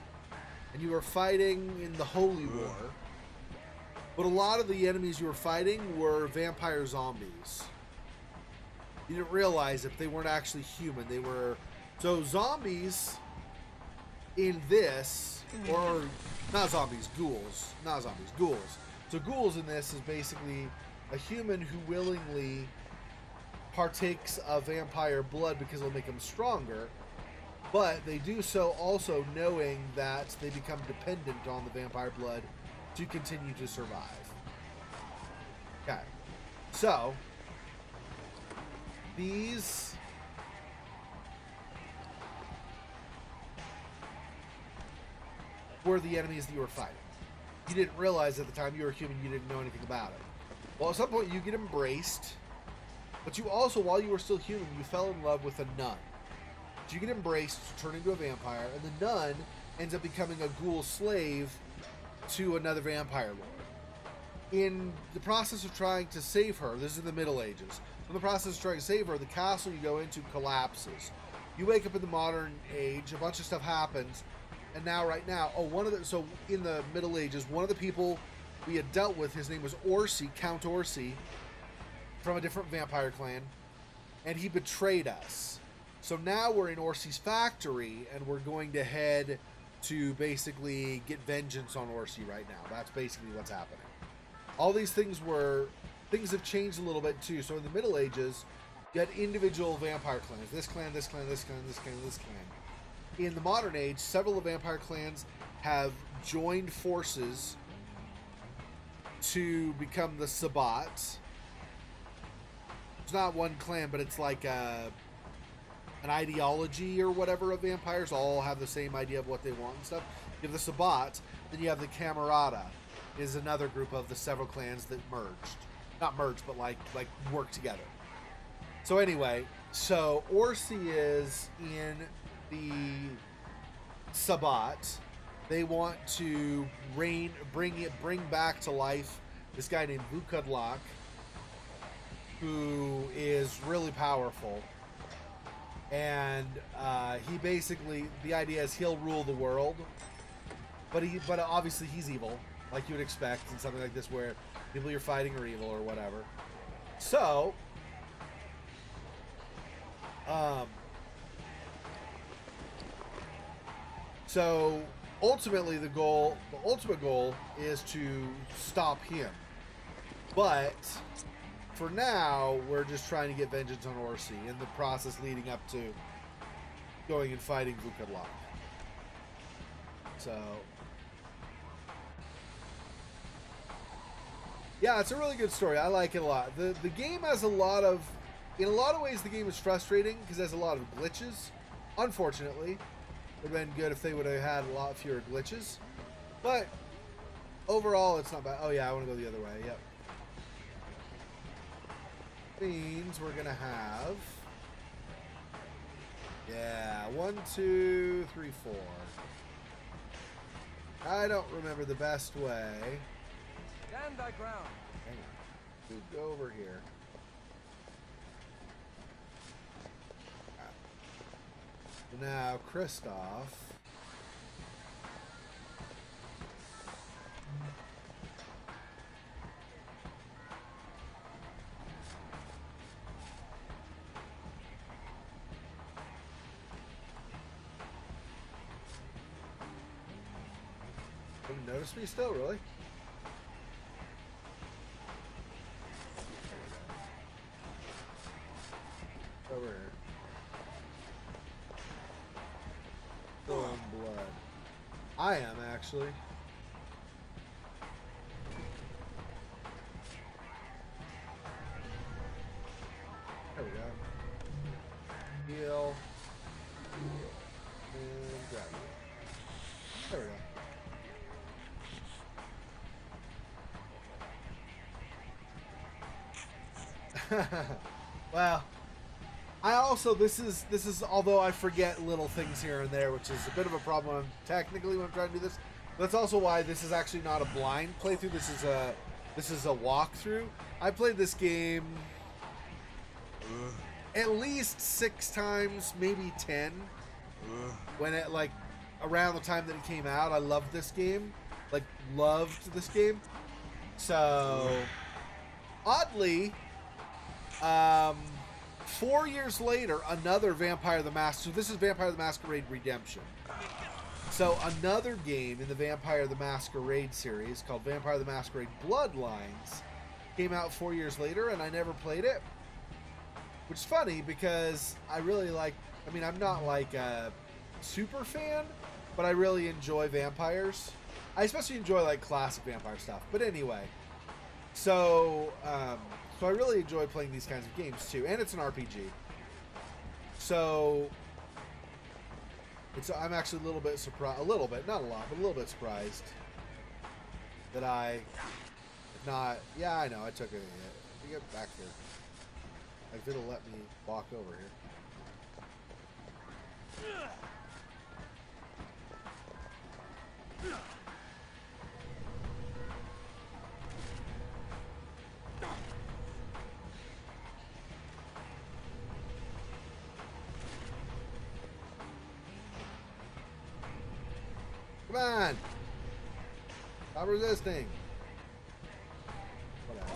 and you were fighting in the Holy War. but a lot of the enemies you were fighting were vampire zombies. You didn't realize if they weren't actually human. They were... So zombies in this, or not zombies, ghouls. Not zombies, ghouls. So ghouls in this is basically a human who willingly partakes of vampire blood because it'll make them stronger, but they do so also knowing that they become dependent on the vampire blood to continue to survive. Okay, so these were the enemies that you were fighting. You didn't realize at the time you were human, you didn't know anything about it. Well, at some point you get embraced, but you also, while you were still human, you fell in love with a nun. So you get embraced, turn into a vampire, and the nun ends up becoming a ghoul slave to another vampire lord. In the process of trying to save her, this is in the Middle Ages, in the process of trying to save her, the castle you go into collapses. You wake up in the modern age, a bunch of stuff happens, and now, right now, so in the Middle Ages, one of the people we had dealt with, his name was Orsi, Count Orsi, from a different vampire clan, and he betrayed us. So now we're in Orsi's factory, and we're going to head to basically get vengeance on Orsi right now. That's basically what's happening. All these things have changed a little bit too. So in the Middle Ages, you had individual vampire clans. This clan, this clan, this clan, this clan, this clan. In the modern age, several of the vampire clans have joined forces to become the Sabbat. It's not one clan, but it's like an ideology or whatever of vampires. All have the same idea of what they want and stuff. You have the Sabbat, then you have the Camerata, is another group of the several clans that merged. Not merged, but like work together. So anyway, so Orsi is in the Sabbat. They want to bring back to life this guy named Vukadlak, who is really powerful, and he basically, the idea is he'll rule the world, but obviously he's evil, like you would expect in something like this where people you're fighting are evil or whatever. So ultimately the ultimate goal is to stop him. But for now, we're just trying to get vengeance on Orsi in the process leading up to going and fighting Vukadlak. So yeah, it's a really good story. I like it a lot. The game has in a lot of ways the game is frustrating because it has a lot of glitches. Unfortunately, it would have been good if they would have had a lot fewer glitches. But overall, it's not bad. Oh yeah, I want to go the other way. Yep. Means we're gonna have, yeah, 1, 2, 3, 4. I don't remember the best way. Stand thy ground. Hang on. Dude, go over here. So now, Cristoff. Haven't noticed me still, really? Over here. Still in blood. I am, actually. There we go. Heal. And grab it. There we go. Well, I also, this is although I forget little things here and there, which is a bit of a problem technically when I'm trying to do this. That's also why this is actually not a blind playthrough. This is a walkthrough. I played this game at least 6 times, maybe 10. When it, like, around the time that it came out, I loved this game. Like, loved this game. So, oddly, 4 years later, another Vampire the Masquerade. So this is Vampire the Masquerade Redemption. So another game in the Vampire the Masquerade series called Vampire the Masquerade Bloodlines came out 4 years later, and I never played it. Which is funny because I really like, I mean, I'm not like a super fan, but I really enjoy vampires. I especially enjoy like classic vampire stuff. But anyway, so I really enjoy playing these kinds of games too, and it's an RPG. So I'm actually a little bit surprised, not a lot, but a little bit surprised that I did not. Yeah, I know, I took it. Let me get back here. Like it'll let me walk over here. Come on! Stop resisting! Whatever.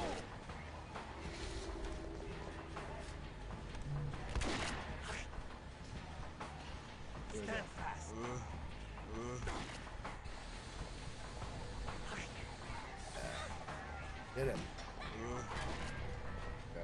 Stand fast. Hit him. Go.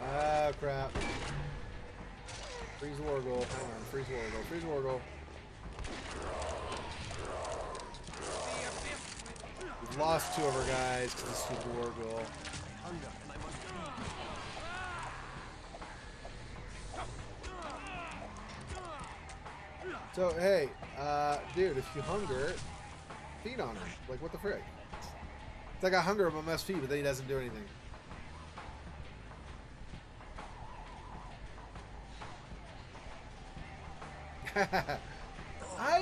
Ah, crap. Freeze Wargle. Hang on. Freeze Wargle. Freeze Wargle. We've lost 2 of our guys to the stupid Wargle. Hunger, and I must feed. So, hey, dude, if you hunger, feed on him. Like, what the frick? It's like I hunger him, I must feed, but then he doesn't do anything. I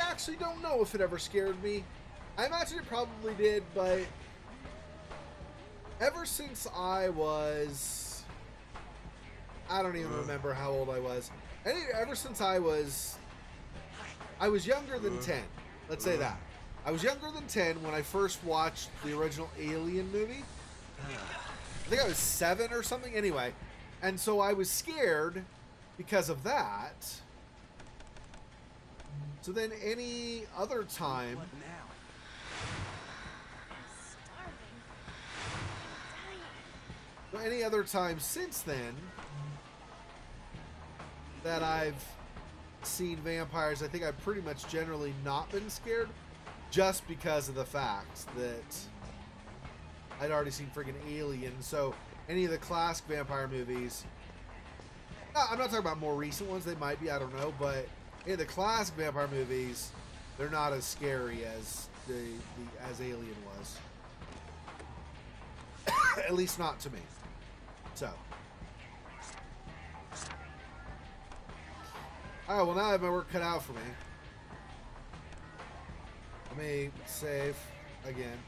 actually don't know if it ever scared me. I imagine it probably did, but ever since I was... I don't even remember how old I was. Ever since I was younger than 10. Let's say that. I was younger than 10 when I first watched the original Alien movie. I think I was 7 or something. Anyway, and so I was scared because of that. So then any other time... What now? Well, any other time since then that I've seen vampires, I think I've pretty much generally not been scared, just because of the fact that I'd already seen friggin' Alien. So any of the classic vampire movies, I'm not talking about more recent ones, they might be, I don't know, but in the classic vampire movies, they're not as scary as as Alien was. At least not to me. So. Alright, well now I have my work cut out for me. Let me save again.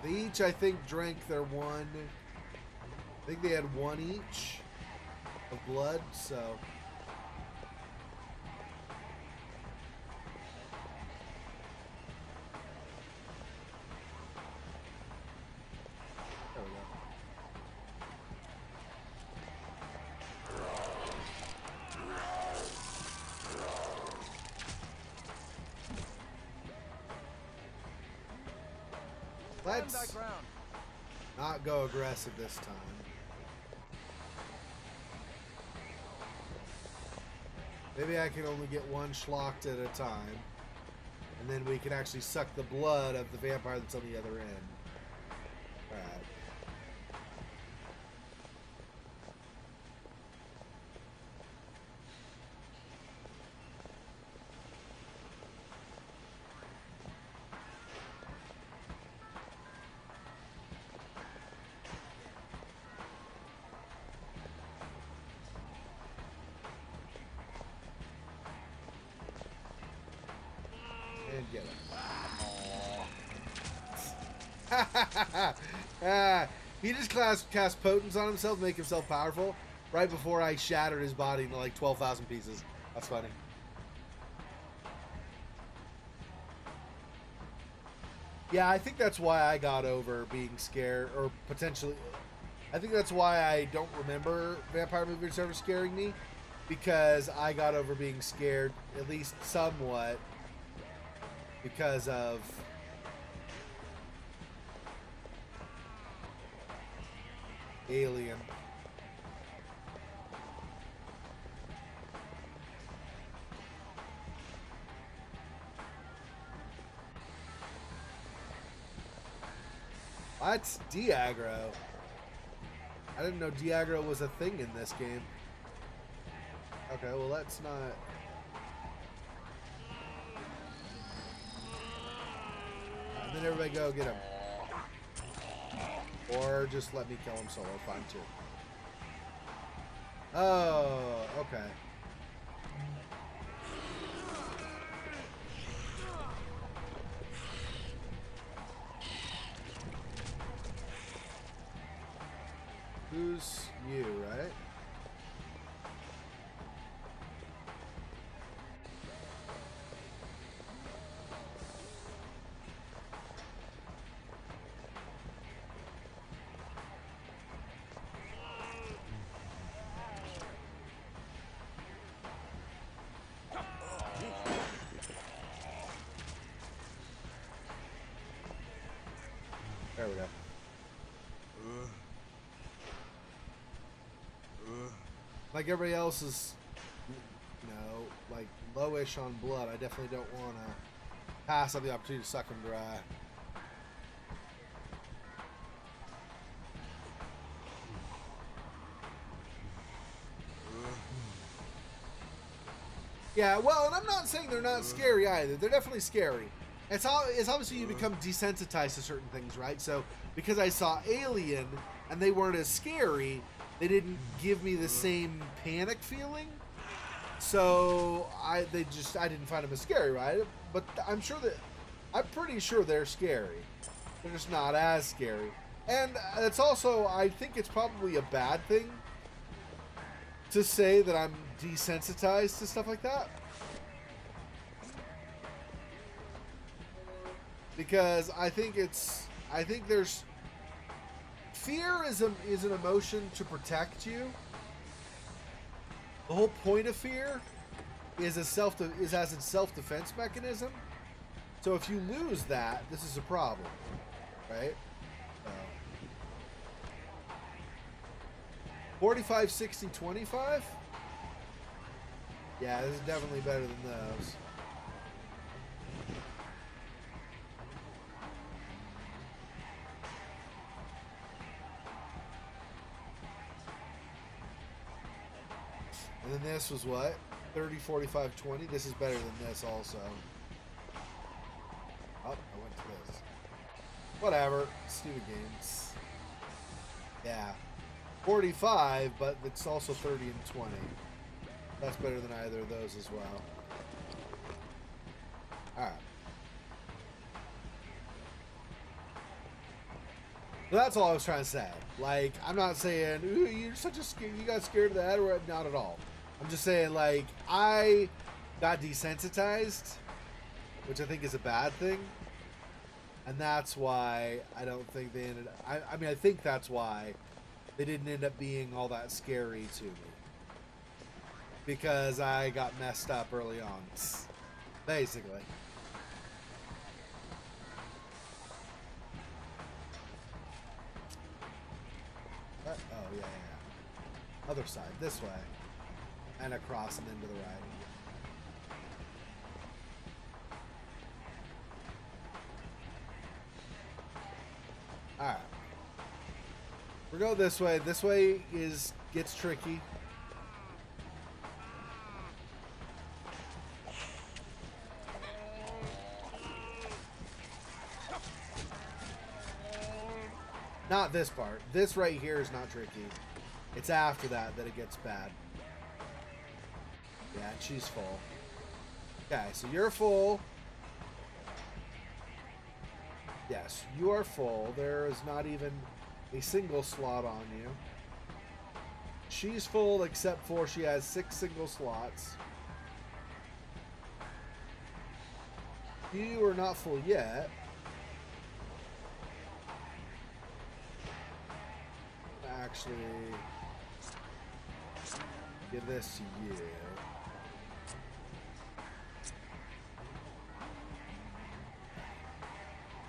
They each, I think, drank their one. I think they had 1 each of blood, so. There we go. Let's not go aggressive this time. Maybe I can only get one schlocked at a time. And then we can actually suck the blood of the vampire that's on the other end. Alright. And get him. He just cast potence on himself to make himself powerful right before I shattered his body into like 12,000 pieces. That's funny. Yeah, I think that's why I got over being scared, or potentially... I think that's why I don't remember Vampire Movie Server scaring me, because I got over being scared, at least somewhat, because of Alien. What's de-aggro? I didn't know de-aggro was a thing in this game. Okay, well let's not... And then everybody go get him. Or just let me kill him solo, fine too. Oh, okay. Who's you, right? There we go. Like everybody else is, you know, like lowish on blood. I definitely don't want to pass up the opportunity to suck him dry. Yeah, well, and I'm not saying they're not scary either. They're definitely scary. It's obviously you become desensitized to certain things, right? So because I saw Alien and they weren't as scary, they didn't give me the same panic feeling. So I didn't find them as scary, right? But I'm pretty sure they're scary. They're just not as scary. And it's also, I think it's probably a bad thing to say that I'm desensitized to stuff like that. Because I think there's fear is an emotion to protect you. The whole point of fear is as a self-defense mechanism. So if you lose that, this is a problem, right? 45, 60, 25? Yeah, this is definitely better than those. And then this was what? 30, 45, 20? This is better than this also. Oh, I went to this. Whatever. Stupid games. Yeah. 45, but it's also 30 and 20. That's better than either of those as well. Alright. So that's all I was trying to say. Like, I'm not saying, ooh, you're such a you got scared of that, or not at all. I'm just saying, like, I got desensitized, which I think is a bad thing. And that's why I don't think they ended up... I mean, I think that's why they didn't end up being all that scary to me. Because I got messed up early on. Basically. Oh, yeah. Other side, this way. and across and then to the right. Alright. We'll go this way. This way gets tricky. Not this part. This right here is not tricky. It's after that it gets bad. Yeah, she's full. Okay, so you're full. Yes, you are full. There is not even a single slot on you. She's full except for she has 6 single slots. You are not full yet. Actually, give this to you.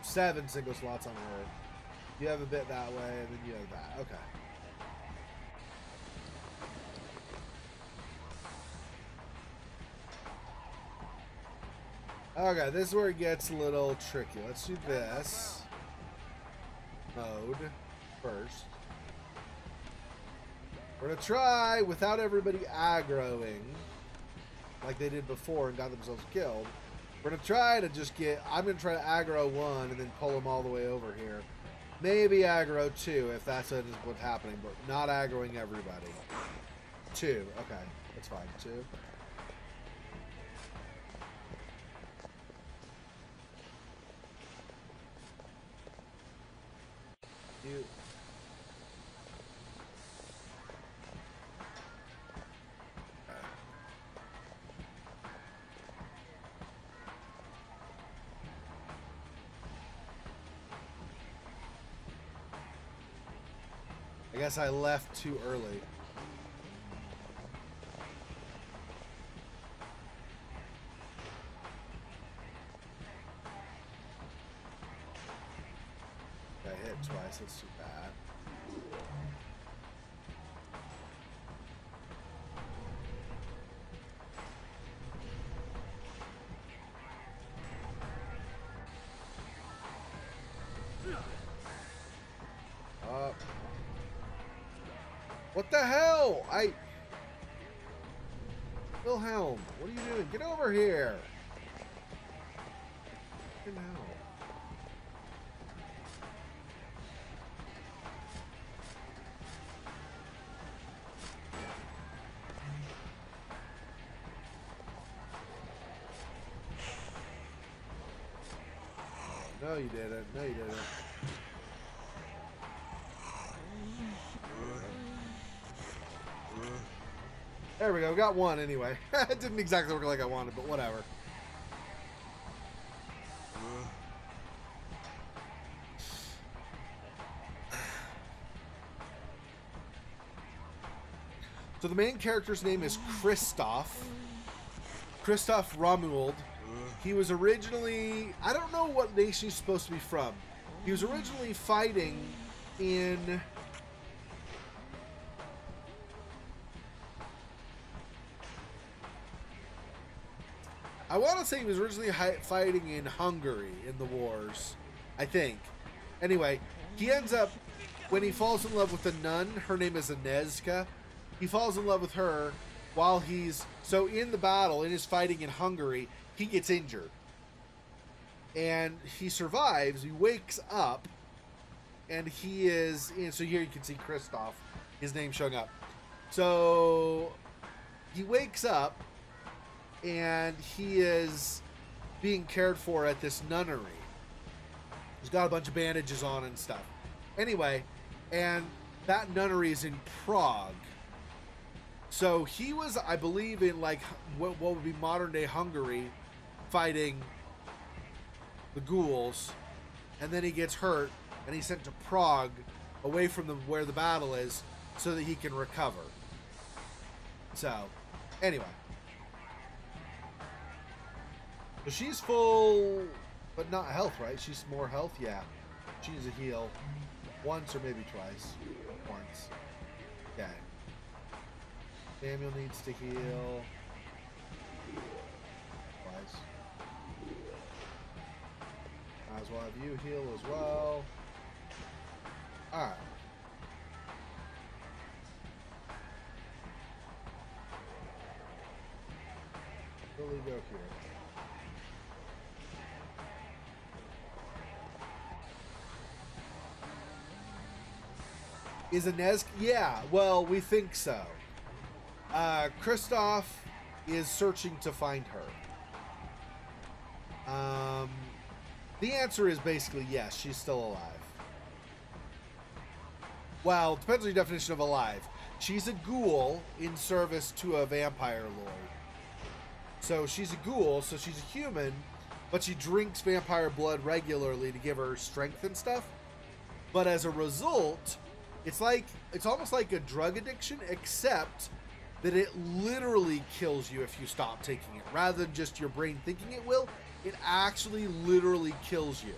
Seven single slots on her. You have a bit that way, and then you have that. Okay. Okay, this is where it gets a little tricky. Let's do this mode first. We're gonna try without everybody aggroing like they did before and got themselves killed. We're gonna try to just get, I'm gonna try to aggro one and then pull them all the way over here. Maybe aggro 2 if that's what's happening, but not aggroing everybody. 2, okay, that's fine. 2. You. I guess I left too early. I hit twice, that's too bad. Up. What the hell? Wilhelm, what are you doing? Get over here. Fucking hell. No, you didn't. No, you didn't. There we go. Got one anyway. It didn't exactly work like I wanted, but whatever. So the main character's name is Cristoff. Cristoff Romuald. He was originally, I don't know what nation he's supposed to be from. He was originally fighting in... I want to say he was originally fighting in Hungary in the wars, I think. Anyway, he ends up, when he falls in love with a nun, her name is Agnieszka, he falls in love with her while he's, so in the battle, in his fighting in Hungary, he gets injured. And he survives, he wakes up, and he is, and so here you can see Cristoff, his name showing up. So, he wakes up, and he is being cared for at this nunnery. He's got a bunch of bandages on and stuff. Anyway, and that nunnery is in Prague. So he was, I believe, in like what would be modern day Hungary, fighting the ghouls, and then he gets hurt and he's sent to Prague, away from where the battle is, so that he can recover. So, anyway. So she's full, but not health, right? She's more health? Yeah. She needs a heal. Once or maybe twice. Once. Okay. Samuel needs to heal. Twice. Might as well have you heal as well. Alright. Where do we go here? Is Inez? Yeah, well, we think so. Cristoff is searching to find her. The answer is basically yes, she's still alive. Well, it depends on your definition of alive. She's a ghoul in service to a vampire lord. So she's a ghoul, so she's a human, but she drinks vampire blood regularly to give her strength and stuff. But as a result, it's almost like a drug addiction, except that it literally kills you if you stop taking it. Rather than just your brain thinking it will, it actually literally kills you.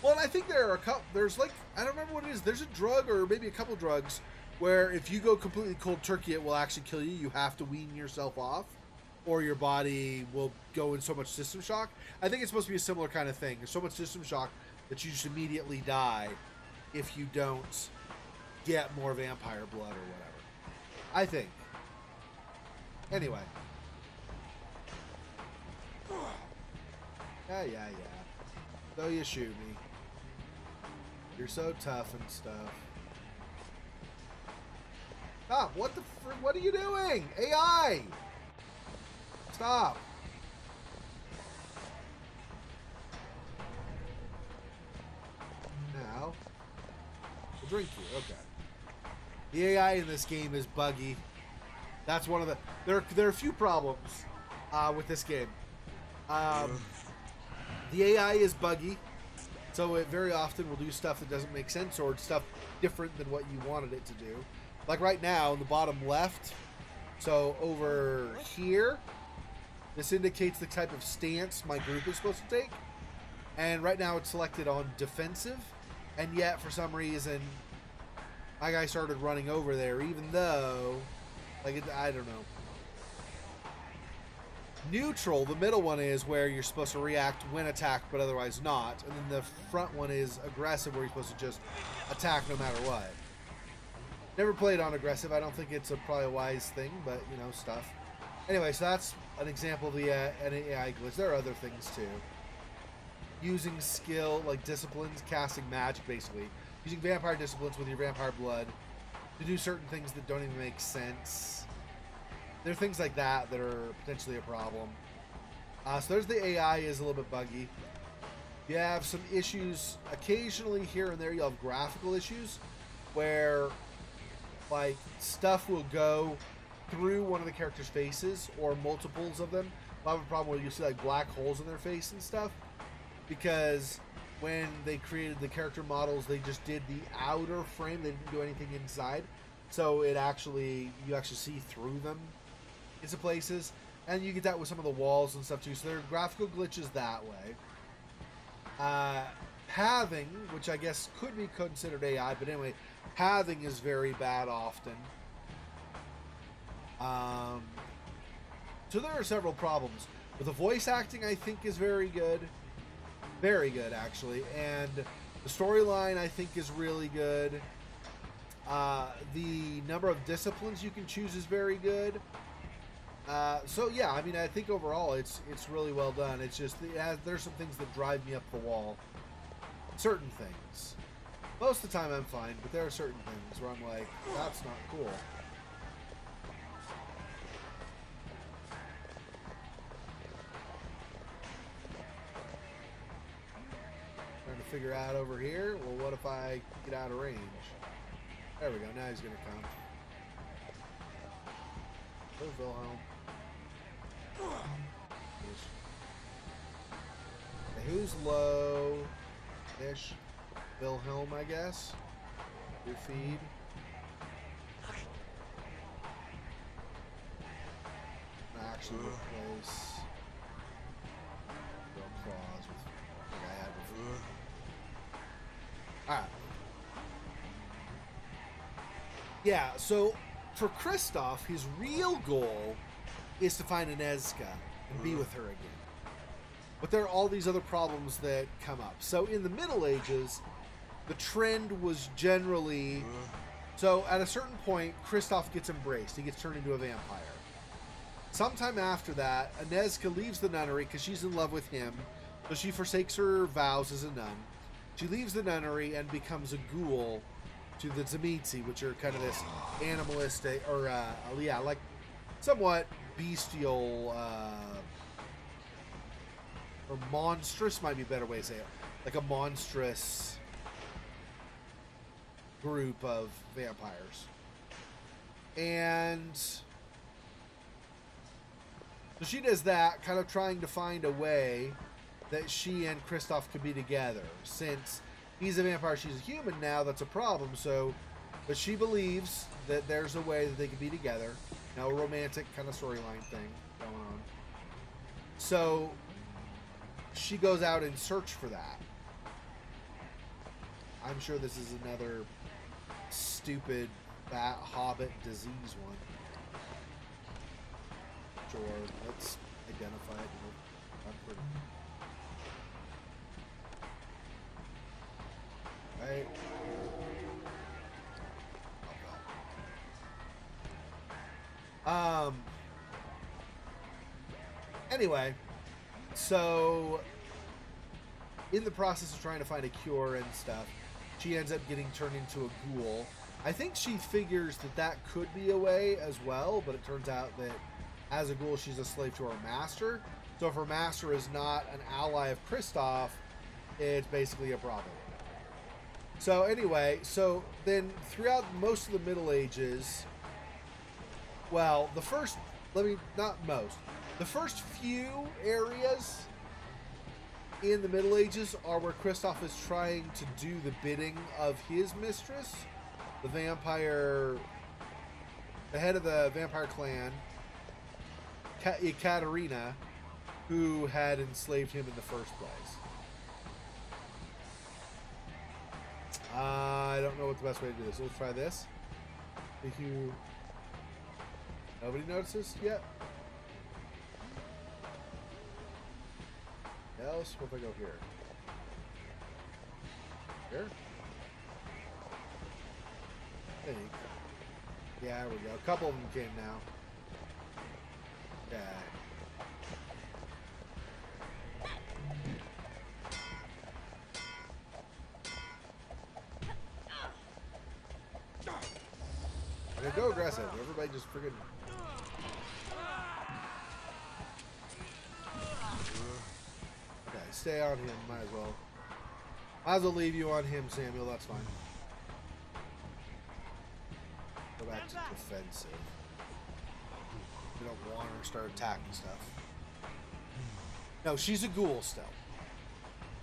Well, and I think there are a couple, there's like, I don't remember what it is. There's a drug or maybe a couple drugs where if you go completely cold turkey, it will actually kill you. You have to wean yourself off or your body will go in so much system shock. I think it's supposed to be a similar kind of thing. There's so much system shock that you just immediately die if you don't get more vampire blood or whatever. I think. Anyway. Yeah. So you shoot me. You're so tough and stuff. Stop! What the frick? What are you doing? AI! Stop! Now, we'll drink you. Okay. The AI in this game is buggy. That's one of the... There are a few problems with this game. The AI is buggy, so it very often will do stuff that doesn't make sense or stuff different than what you wanted it to do. Like right now, in the bottom left, so over here, this indicates the type of stance my group is supposed to take. And right now it's selected on defensive, and yet for some reason, my guy started running over there, even though, like, I don't know. Neutral, the middle one is where you're supposed to react when attacked, but otherwise not. And then the front one is aggressive, where you're supposed to just attack no matter what. Never played on aggressive. I don't think it's probably a wise thing, but, you know, stuff. Anyway, so that's an example of the an AI glitch. There are other things, too. Using skill, like disciplines, casting magic, basically. Using vampire disciplines with your vampire blood to do certain things that don't even make sense. There are things like that that are potentially a problem. So there's the AI is a little bit buggy. You have some issues occasionally here and there. You'll have graphical issues where, like, stuff will go through one of the characters' faces or multiples of them. I'll have a problem where you see like black holes in their face and stuff, because when they created the character models, they just did the outer frame. They didn't do anything inside, so you actually see through them into places, and you get that with some of the walls and stuff too. So there are graphical glitches that way. Pathing, which I guess could be considered AI, but anyway, pathing is very bad often. So there are several problems. But the voice acting, I think, is very good. Very good, actually. And the storyline, I think, is really good. The number of disciplines you can choose is very good. So yeah, I mean, I think overall it's really well done. It's just there's some things that drive me up the wall. Certain things. Most of the time I'm fine, but there are certain things where I'm like, that's not cool. Trying to figure out over here, well, what if I get out of range? There we go, now he's gonna come. There's Wilhelm. Who's low-ish? Wilhelm, I guess. Your feed. Actually replace the claws with what I had before. Alright. Yeah, so for Cristoff, his real goal is to find Inezka and be with her again. But there are all these other problems that come up. So in the Middle Ages, the trend was generally... So at a certain point, Cristoff gets embraced. He gets turned into a vampire. Sometime after that, Inezka leaves the nunnery because she's in love with him. So she forsakes her vows as a nun. She leaves the nunnery and becomes a ghoul to the Tzimisce, which are kind of this animalistic, or yeah, like somewhat bestial, or monstrous might be a better way to say it. Like a monstrous group of vampires. And so she does that, kind of trying to find a way that she and Cristoff could be together. Since he's a vampire, she's a human now, that's a problem. So, but she believes that there's a way that they could be together. No romantic kind of storyline thing going on. So, she goes out in search for that. I'm sure this is another stupid bat hobbit disease one. Sure, let's identify it. Right. Anyway, so in the process of trying to find a cure and stuff, she ends up getting turned into a ghoul. I think she figures that that could be a way as well, but it turns out that as a ghoul, she's a slave to her master. So if her master is not an ally of Cristoff, it's basically a problem. So anyway, so then throughout most of the Middle Ages, well, the first few areas in the Middle Ages are where Cristoff is trying to do the bidding of his mistress, the vampire, the head of the vampire clan, Katerina, who had enslaved him in the first place. I don't know what the best way to do this. Let's try this. If you... Nobody notices yet? Else? What if I go here? Here? I think. Yeah, there we go. A couple of them came now. Yeah. Go aggressive. Everybody just freaking... Okay, stay on him. Might as well. Might as well leave you on him, Samuel. That's fine. Go back to defensive. We don't want her to start attacking stuff. No, she's a ghoul still.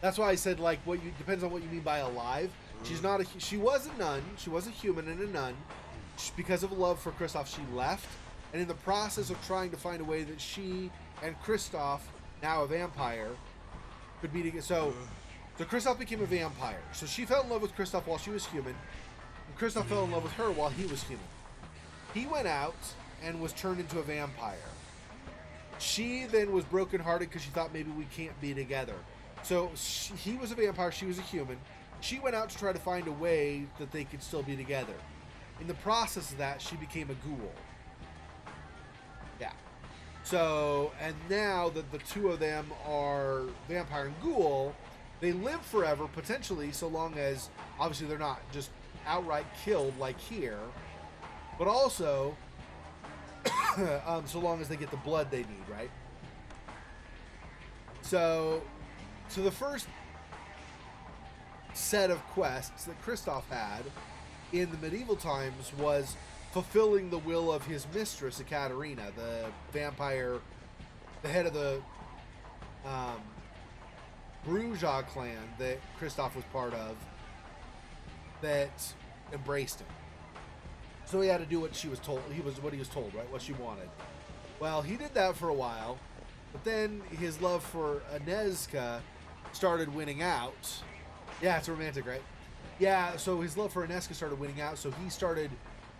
That's why I said, like, depends on what you mean by alive. She's not a... She was a nun. She was a human and a nun. Because of love for Cristoff, she left, and in the process of trying to find a way that she and Cristoff, now a vampire, could be together. So Cristoff became a vampire. So she fell in love with Cristoff while she was human, and Cristoff fell in love with her while he was human. He went out and was turned into a vampire. She then was brokenhearted because she thought maybe we can't be together. So he was a vampire, she was a human. She went out to try to find a way that they could still be together. In the process of that, she became a ghoul. Yeah. So, and now that the two of them are vampire and ghoul, they live forever, potentially, so long as, obviously, they're not just outright killed like here, but also, so long as they get the blood they need, right? So the first set of quests that Cristoff had in the medieval times was fulfilling the will of his mistress, Katerina, the vampire, the head of the Bourgeois clan that Cristoff was part of, that embraced him. So he had to do what she was told. What he was told, right? What she wanted. Well, he did that for a while, but then his love for Inezka started winning out. Yeah, it's romantic, right? Yeah, so his love for Inezka started winning out, so he started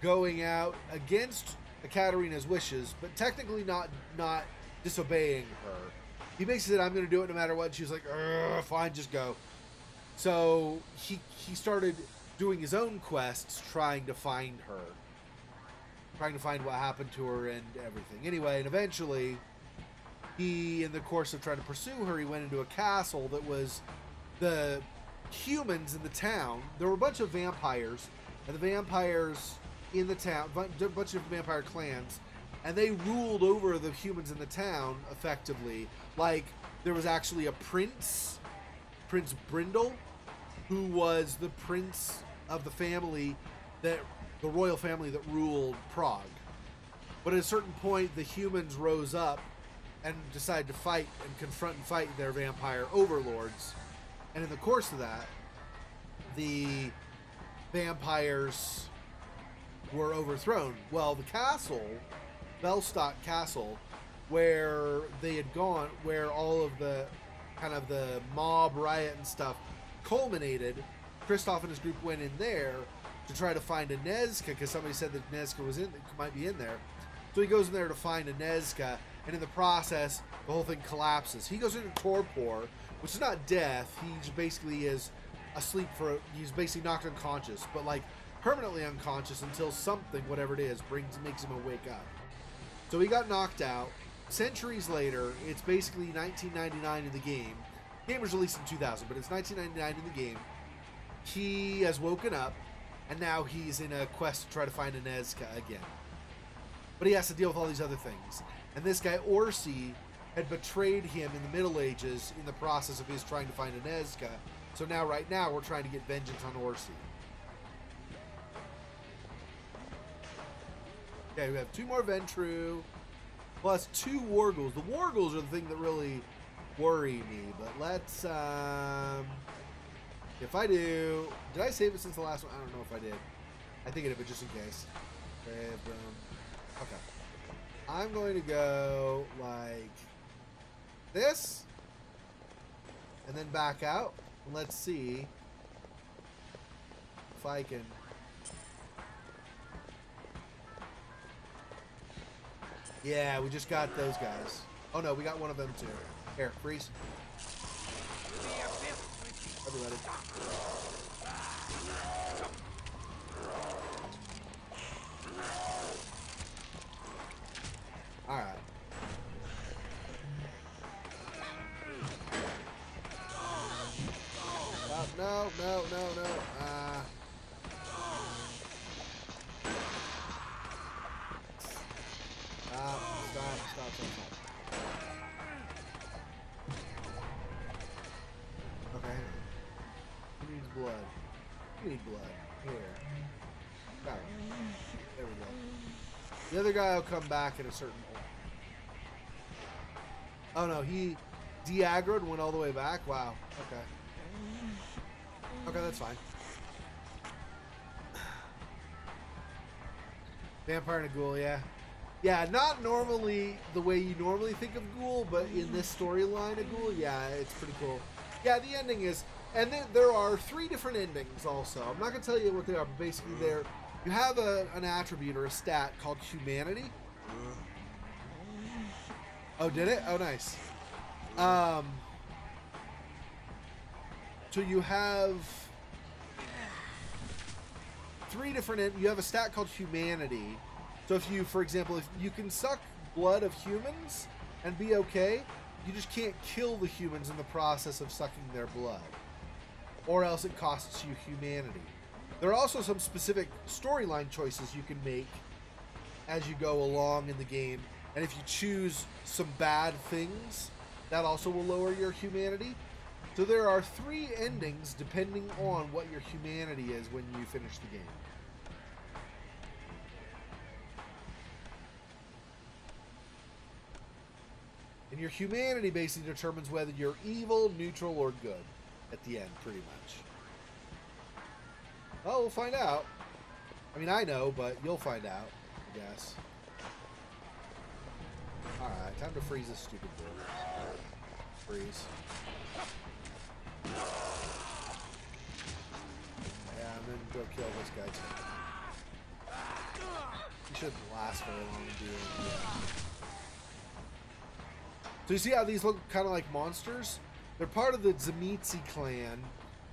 going out against Ekaterina's wishes, but technically not disobeying her. He basically said, I'm going to do it no matter what. And she was like, fine, just go. So he started doing his own quests, trying to find her. Trying to find what happened to her and everything. Anyway, and eventually, he, in the course of trying to pursue her, he went into a castle that was the humans in the town. There were a bunch of vampires, and the vampires in the town, a bunch of vampire clans, and they ruled over the humans in the town effectively. Like, there was actually a prince, Prince Brindle, who was the prince of the family that, the royal family that ruled Prague. But at a certain point, the humans rose up and decided to fight and confront and fight their vampire overlords. And in the course of that, the vampires were overthrown. Well, the castle, Belstock Castle, where they had gone, where all of the kind of the mob riot and stuff culminated, Cristoff and his group went in there to try to find a Nezka, because somebody said that Nezka might be in there. So he goes in there to find a Nezka, and in the process, the whole thing collapses. He goes into torpor, which is not death. He just basically is asleep he's basically knocked unconscious, but like permanently unconscious until something, whatever it is, makes him wake up. So he got knocked out. Centuries later, it's basically 1999 in the game. The game was released in 2000, but it's 1999 in the game. He has woken up, and now he's in a quest to try to find a Nezka again. But he has to deal with all these other things. And this guy, Orsi, had betrayed him in the Middle Ages in the process of his trying to find a Nezka. So now, right now, we're trying to get vengeance on Orsi. Okay, we have 2 more Ventru, plus 2 Wargles. The Wargles are the thing that really worry me, but let's, if I do, did I save it since the last one? I don't know if I did. I think I did, but just in case. Okay, boom. Okay. I'm going to go like this, and then back out, and let's see if I can. Yeah, we just got those guys. Oh no, we got one of them too. Here, freeze. Everybody. Alright. No. Stop. Okay. Who needs blood? You need blood. Here. Got it. There we go. The other guy will come back at a certain point. Oh no, he de-aggroed and went all the way back? Wow. Okay. Okay, that's fine. Vampire and a ghoul, yeah. Yeah, not normally the way you normally think of ghoul, but in this storyline of ghoul, yeah, it's pretty cool. Yeah, the ending is, and there are 3 different endings also. I'm not going to tell you what they are, but basically you have an attribute or a stat called humanity. Oh, did it? Oh, nice. So you have 3 different, you have a stat called humanity. So if you, for example, if you can suck blood of humans and be okay, you just can't kill the humans in the process of sucking their blood. Or else it costs you humanity. There are also some specific storyline choices you can make as you go along in the game. And if you choose some bad things, that also will lower your humanity. So there are 3 endings depending on what your humanity is when you finish the game. And your humanity basically determines whether you're evil, neutral, or good at the end, pretty much. Well, we'll find out. I mean, I know, but you'll find out, I guess. Alright, time to freeze this stupid board. Freeze. Yeah, and then go kill this guy too. He shouldn't last very long, do you? Yeah. So you see how these look kind of like monsters? They're part of the Tzimisce clan.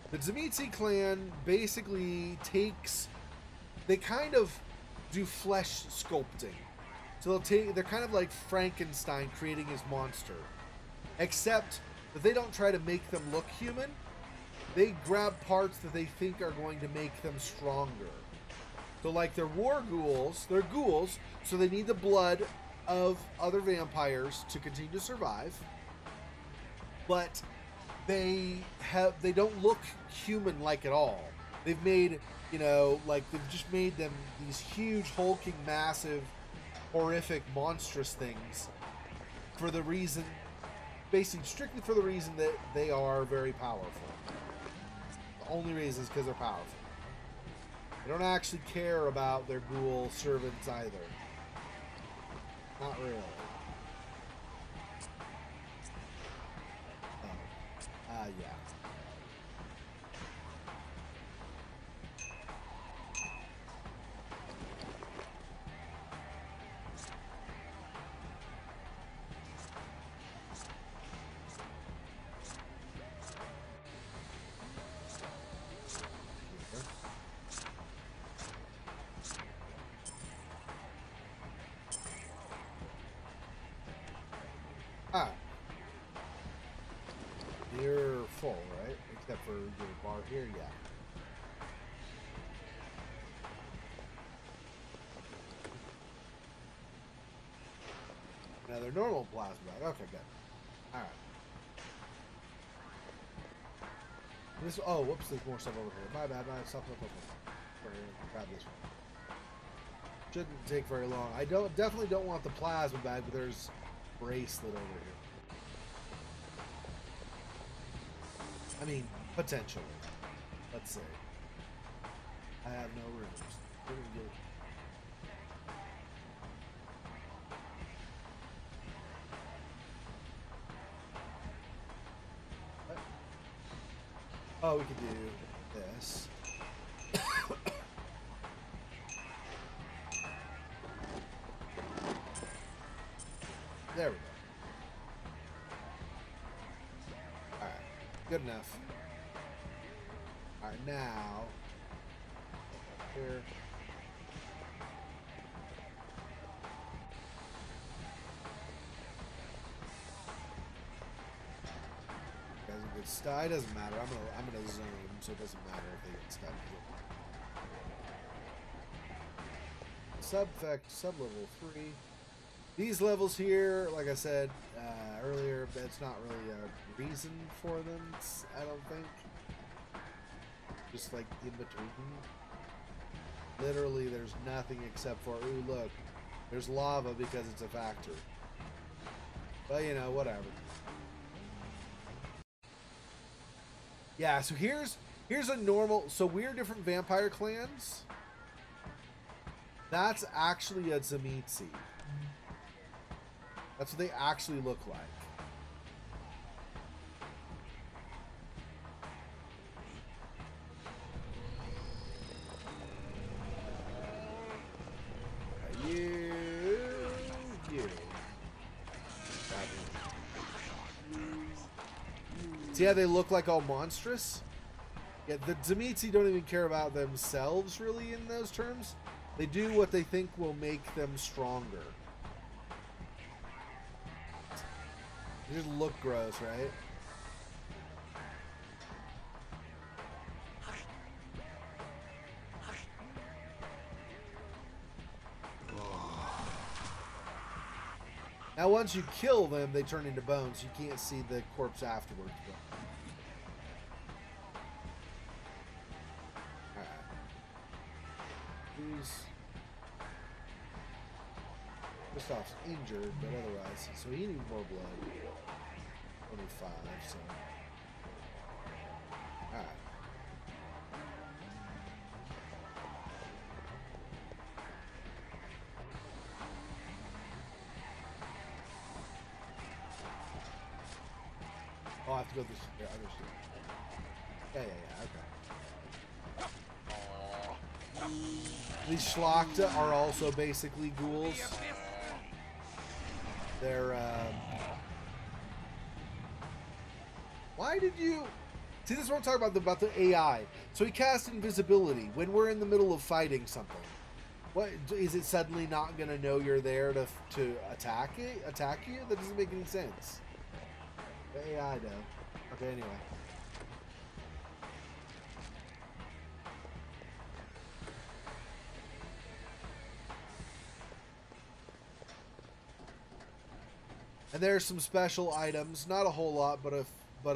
The Tzimisce clan basically takes... They kind of do flesh sculpting. So they're kind of like Frankenstein creating his monster. Except that they don't try to make them look human. They grab parts that they think are going to make them stronger. So like they're war ghouls, they're ghouls, so they need the blood of other vampires to continue to survive. But they don't look human-like at all. They've made, you know, like they've just made them these huge, hulking, massive, horrific, monstrous things for the reason, basically strictly for the reason that they are very powerful. The only reason is because they're powerful. They don't actually care about their ghoul servants either. Not really. Oh. Yeah. Ah. You're full, right? Except for your bar here, yeah. Now they're normal plasma. Okay, good. Alright. This, oh, whoops, there's more stuff over here. My bad, stuff. Grab this one. Shouldn't take very long. I definitely don't want the plasma bag, but there's bracelet over here. I mean, potentially. Let's see. I have no rooms. We're gonna get it. What? Oh, we could do this. There we go. Alright. Good enough. Alright, now. Here. Guys, a good style. It doesn't matter. I'm gonna zone, so it doesn't matter if they get stuck. Sub-effect, sub-level 3. These levels here, like I said earlier, that's not really a reason for them, I don't think. Just like in between. Literally, there's nothing except for, ooh, look, there's lava because it's a factory. But, you know, whatever. Yeah, so here's a normal, so we're different vampire clans. That's actually a Tzimisce. That's what they actually look like. You. See how they look like all monstrous? Yeah, the Tzimisce don't even care about themselves really in those terms. They do what they think will make them stronger. They just look gross, right? Now once you kill them, they turn into bones. You can't see the corpse afterwards. Alright. Kristoff's injured, but otherwise, so he needs more blood. 25, so. Alright. Oh, I have to go this. Yeah, I understand. Yeah, okay. These Schlachta are also basically ghouls. They're, why did you... See, this is what I'm talking about the AI. So he casts invisibility when we're in the middle of fighting something. What is it suddenly not going to know you're there to attack you? That doesn't make any sense. The AI though. Okay, anyway. And there's some special items, not a whole lot, but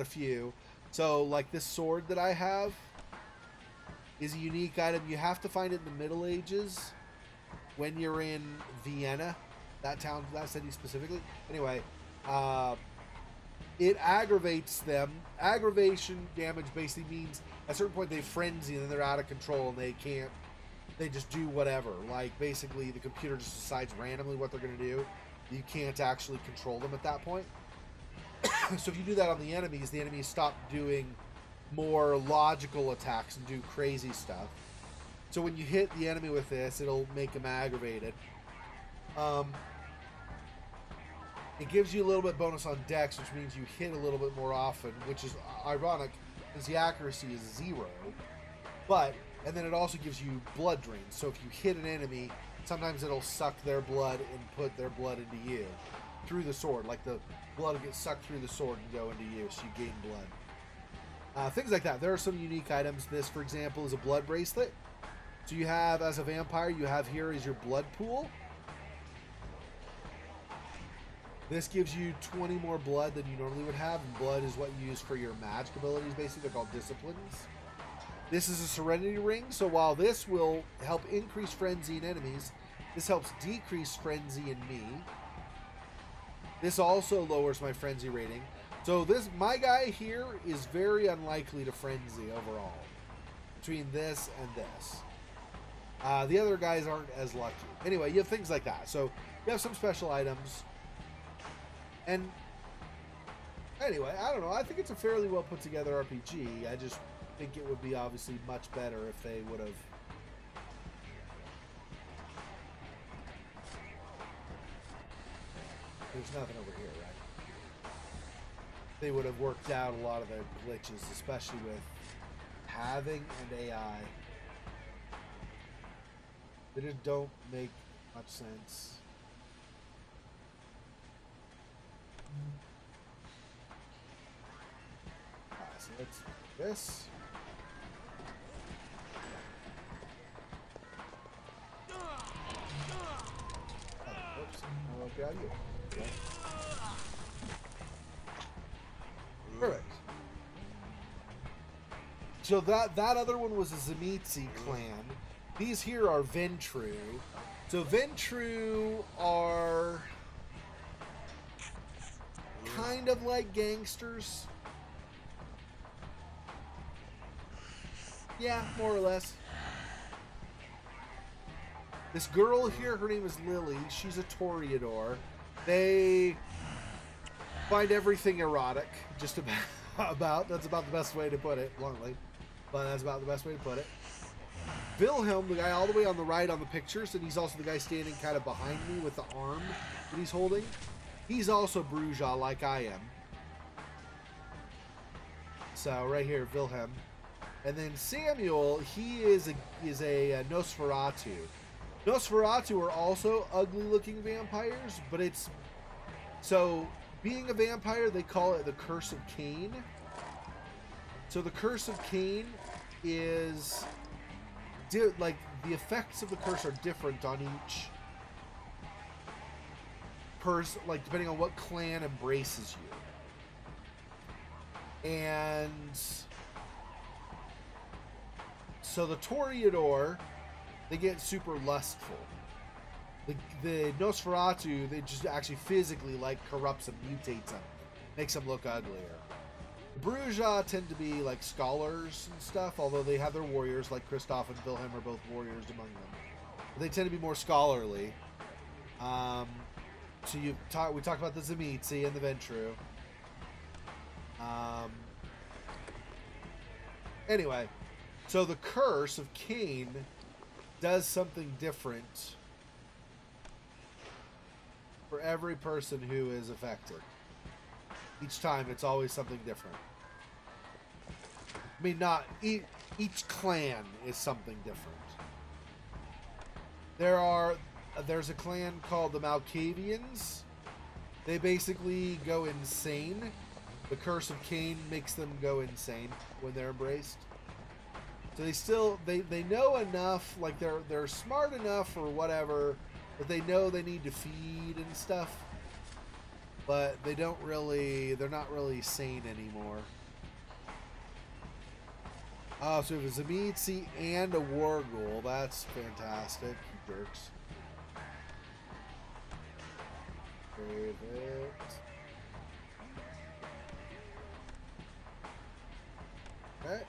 a few. So, like this sword that I have is a unique item. You have to find it in the Middle Ages when you're in Vienna, that town, that city specifically. Anyway, it aggravates them. Aggravation damage basically means at a certain point they frenzy and then they're out of control and they just do whatever. Like basically the computer just decides randomly what they're going to do. You can't actually control them at that point. So if you do that on the enemies stop doing more logical attacks and do crazy stuff. So when you hit the enemy with this, it'll make them aggravated. It gives you a little bit bonus on dex, which means you hit a little bit more often, which is ironic because the accuracy is 0. And then it also gives you blood drain. So if you hit an enemy, sometimes it'll suck their blood and put their blood into you through the sword. Like the blood gets sucked through the sword and go into you, so you gain blood. Things like that. There are some unique items. This, for example, is a blood bracelet. So you have, as a vampire, you have here is your blood pool. This gives you 20 more blood than you normally would have, and blood is what you use for your magic abilities, basically. They're called disciplines. This is a serenity ring, so while this will help increase frenzy in enemies, this helps decrease frenzy in me. This also lowers my frenzy rating. So my guy here is very unlikely to frenzy overall, between this and this. The other guys aren't as lucky. Anyway, you have things like that. So you have some special items. And anyway, I don't know. I think it's a fairly well put together RPG. I just think it would be obviously much better if they would have... There's nothing over here, right? They would have worked out a lot of their glitches, especially with having and AI. They just don't make much sense. So let's do this. Oh, oops. I'll grab you. Okay. Perfect. So that other one was a Zemitzi clan. These here are Ventru. So Ventru are kind of like gangsters. Yeah, more or less. This girl here, her name is Lily. She's a Toreador. They find everything erotic, just about. That's about the best way to put it, bluntly. But that's about the best way to put it. Wilhelm, the guy all the way on the right on the pictures, and he's also the guy standing kind of behind me with the arm that he's holding. He's also Bruja, like I am. So, right here, Wilhelm. And then Samuel, he is a Nosferatu. Nosferatu are also ugly-looking vampires, but it's... So, being a vampire, they call it the Curse of Cain. So the Curse of Cain is... like, the effects of the curse are different on each person, like, depending on what clan embraces you. And... So the Toreador, they get super lustful. The Nosferatu, they just actually physically, like, corrupts them, mutates them, makes them look uglier. The Bruja tend to be, like, scholars and stuff, although they have their warriors, like Cristoff and Wilhelm are both warriors among them. But they tend to be more scholarly. So we talked about the Zemitzi and the Ventru. Anyway, so the Curse of Cain does something different for every person who is affected. Each time, it's always something different. I mean, not each clan is something different. There's a clan called the Malkavians. They basically go insane. The curse of Cain makes them go insane when they're embraced. So they know enough, like they're smart enough or whatever, that they know they need to feed and stuff. But they're not really sane anymore. Oh, so we have a Zemitzi and a Warghoul. That's fantastic, you jerks. Save it. Okay.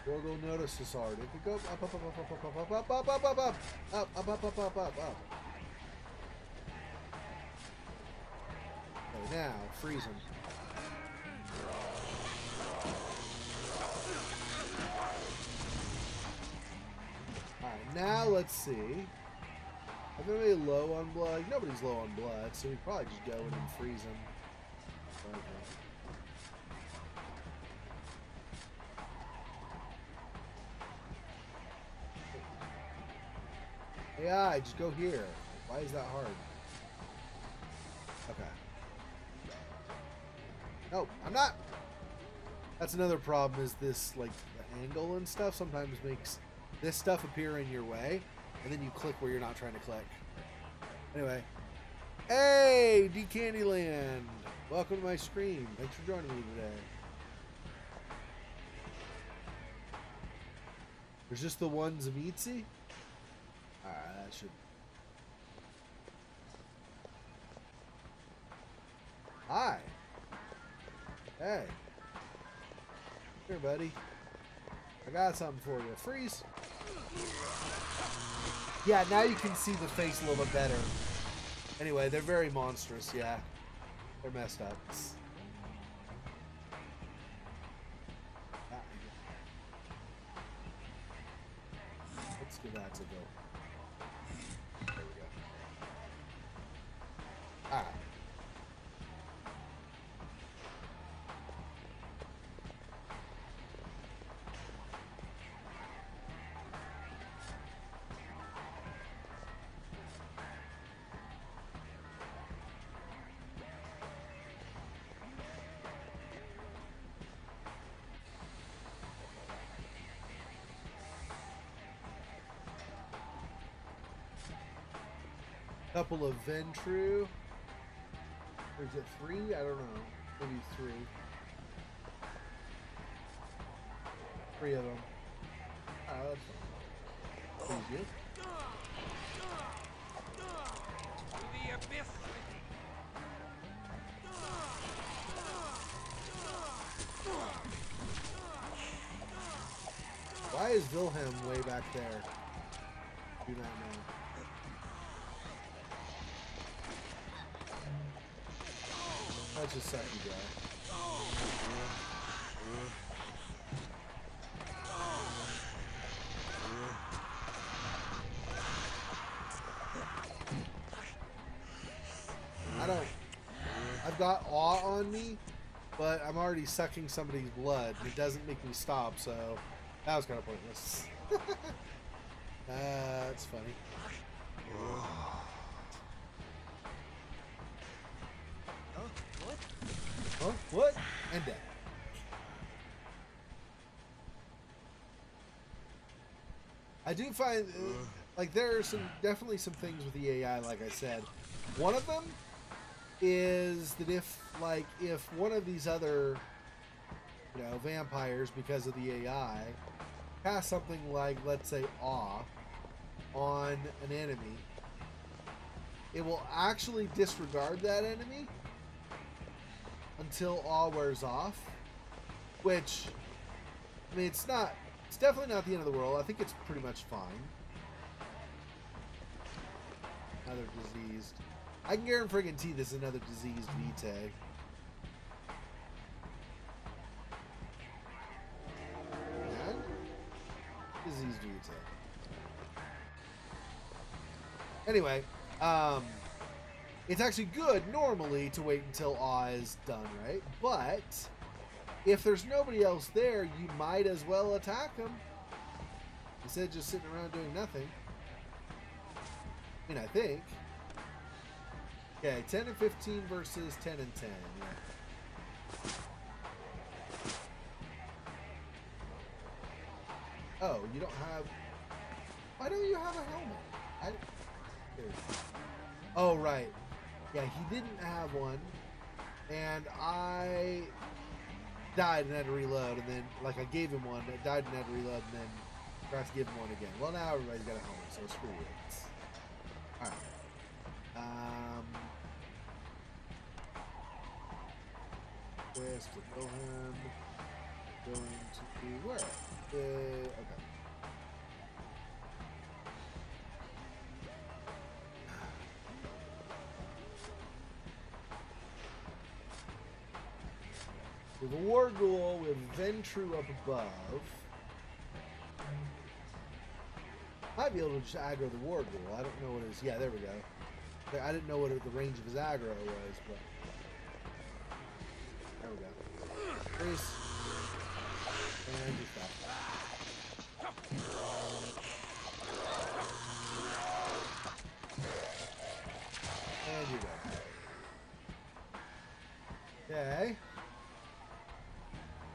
Warghoul notice is hard. It could go up, up, up, up, up, up, up, up, up, up, up, up, up, up, up, up, up, up. Okay, now freeze him. Alright, now let's see. Are they really low on blood? Nobody's low on blood, so we probably just go in and freeze him. AI, just go here. Why is that hard? Okay. No, I'm not. That's another problem, is this, like, the angle and stuff sometimes makes this stuff appear in your way, and then you click where you're not trying to click. Anyway. Hey, D Candyland. Welcome to my stream. Thanks for joining me today. There's just the one Zemitzi? Alright, that should... Hi. Hey. Here, buddy. I got something for you. Freeze. Yeah, now you can see the face a little bit better. Anyway, they're very monstrous, yeah. They're messed up. Let's give that to go. There we go. Alright. Couple of Ventru. Or is it 3? I don't know. Maybe 3. 3 of them. Oh, that's fine. Pretty good. The abyss. Why is Wilhelm way back there? Do not know. That's just sucky, guy. I've got awe on me, but I'm already sucking somebody's blood. It doesn't make me stop, so that was kind of pointless. That's funny. Huh? What? And dead. I do find, like, there are definitely some things with the AI, like I said. One of them is that if one of these other, vampires, because of the AI, cast something like, let's say, awe on an enemy, it will actually disregard that enemy until awe wears off, which, I mean, it's definitely not the end of the world. I think it's pretty much fine. Another diseased. I can guarantee this is another diseased Vitae. And diseased Vitae. Anyway, it's actually good normally to wait until awe is done, right? But if there's nobody else there, you might as well attack them instead of just sitting around doing nothing. I mean, I think. Okay, 10 and 15 versus 10 and 10. Yeah. Oh, you don't have... Why don't you have a helmet? Oh, right. Yeah, he didn't have one. And I died and had to reload. And then, like, I gave him one. I died and had to reload. And then forgot to give him one again. Well, now everybody's got a helmet, so screw it. Alright. This to Wilhelm. Going to be where? Okay. With a war ghoul with Ventru up above. Might be able to just aggro the war ghoul. I don't know what it is. Yeah, there we go. I didn't know what the range of his aggro was, but there we go. Freeze. And you stop. And you go. Okay.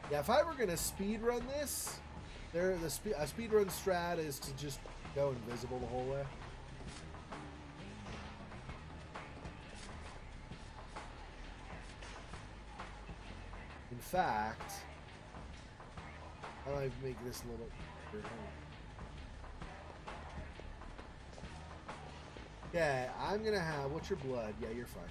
Yeah, if I were gonna speedrun this, a speedrun strat is to just go invisible the whole way. In fact, how do I make this a little bit? Yeah, I'm gonna have. What's your blood? Yeah, you're fine.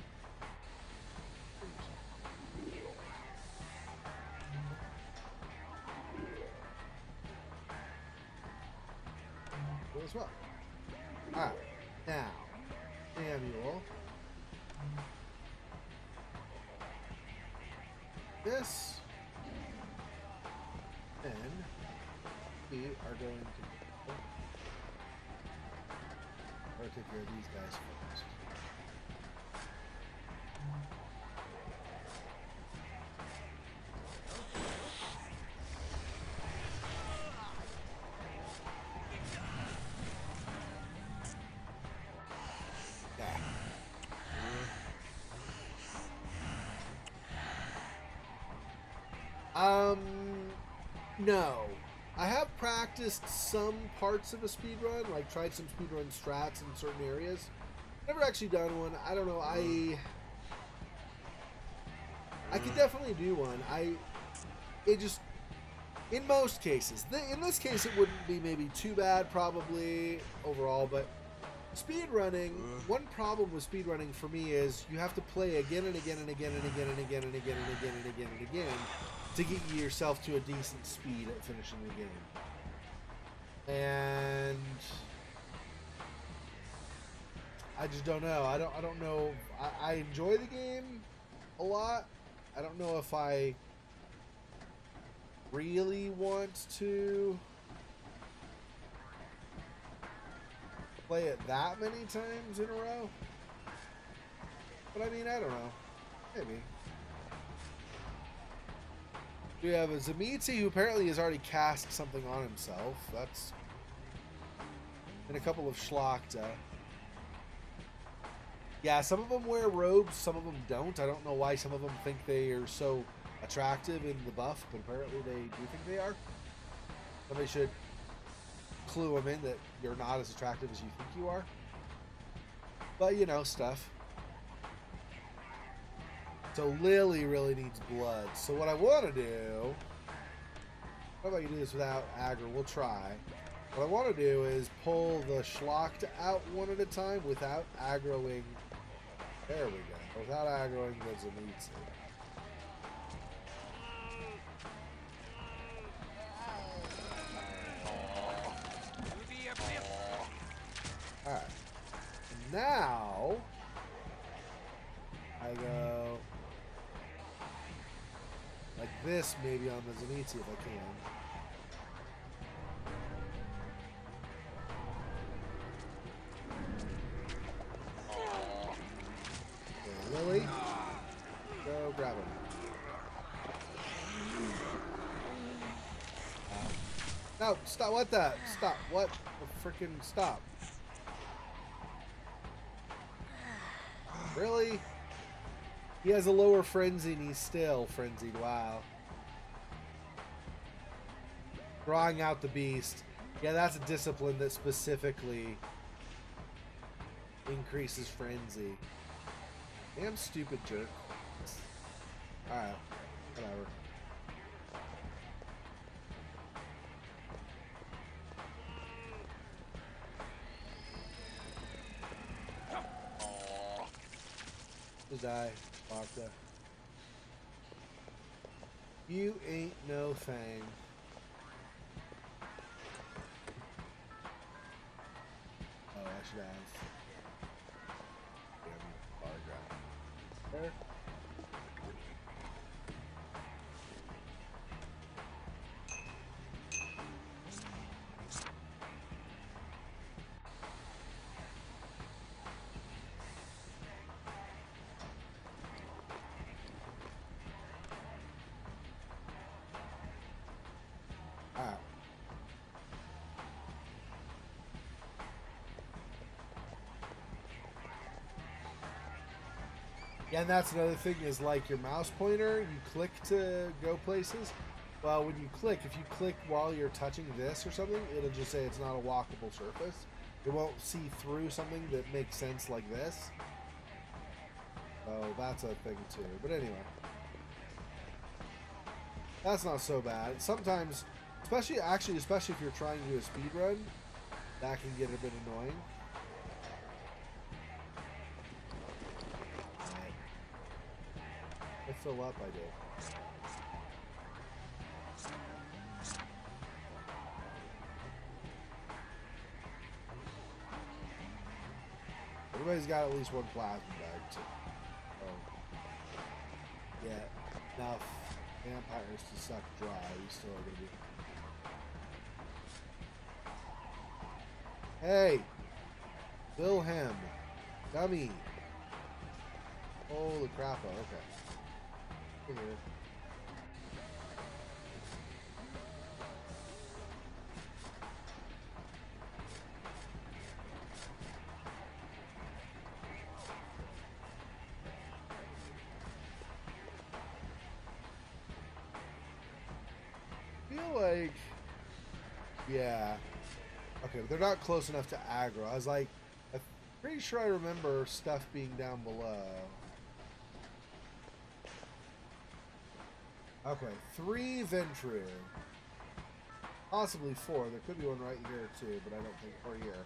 As well. Alright, now, Samuel. This. And we are going to take care of these guys first. No. I have practiced some parts of a speedrun, like tried some speedrun strats in certain areas. Never actually done one. I don't know. I could definitely do one. In most cases. In this case, it wouldn't be maybe too bad, probably, overall, but speedrunning, one problem with speedrunning for me is you have to play again and again and again and again and again and again and again and again and again to get yourself to a decent speed at finishing the game. And I just don't know. I don't know. I enjoy the game a lot. I don't know if I really want to play it that many times in a row. But I mean, I don't know. Maybe. We have a Zamiti who apparently has already cast something on himself. That's... And a couple of Schlachta. Yeah, some of them wear robes, some of them don't. I don't know why some of them think they are so attractive in the buff, but apparently they do think they are. Somebody should clue them in that you're not as attractive as you think you are. But, you know, stuff. So Lily really needs blood. So what I want to do... How about you do this without aggro? We'll try. What I want to do is pull the Schlachta out one at a time without aggroing... There we go. Without aggroing the Zamiti. Alright. now I go like this, maybe on the Zeniti if I can. Okay, Lily, go grab him. No, stop! What the? Stop! What the freaking stop? Really? He has a lower frenzy and he's still frenzied. Wow. Drawing out the beast. Yeah, that's a discipline that specifically increases frenzy. Damn stupid jerk. Alright. Whatever. Just die, Baka. You ain't no thing. Oh, I should have. There. Yeah, and that's another thing is like your mouse pointer, you click to go places. Well, when you click, if you click while you're touching this or something, it'll just say it's not a walkable surface. It won't see through something that makes sense like this. So that's a thing too. But anyway. That's not so bad. Sometimes, especially if you're trying to do a speed run, that can get a bit annoying. I fill up, I do. Everybody's got at least one plasma bag too. Oh. Yeah, enough vampires to suck dry. We still are gonna be. Hey! Wilhelm! Dummy! Holy crap, okay. Here. I feel like, yeah. Okay, but they're not close enough to aggro. I was like, I'm pretty sure I remember stuff being down below. Okay, 3 Ventru. Possibly 4. There could be one right here too, but I don't think, or here.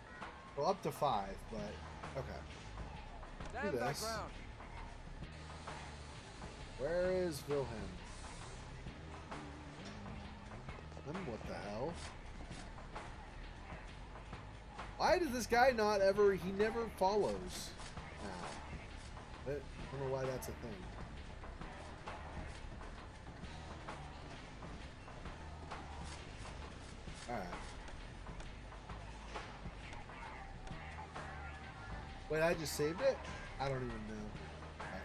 Well, up to 5, but okay. Do this. Where is Wilhelm? What the hell? Why does this guy not ever, he never follows? I don't know why that's a thing. Alright. Wait, I just saved it? I don't even know. Alright.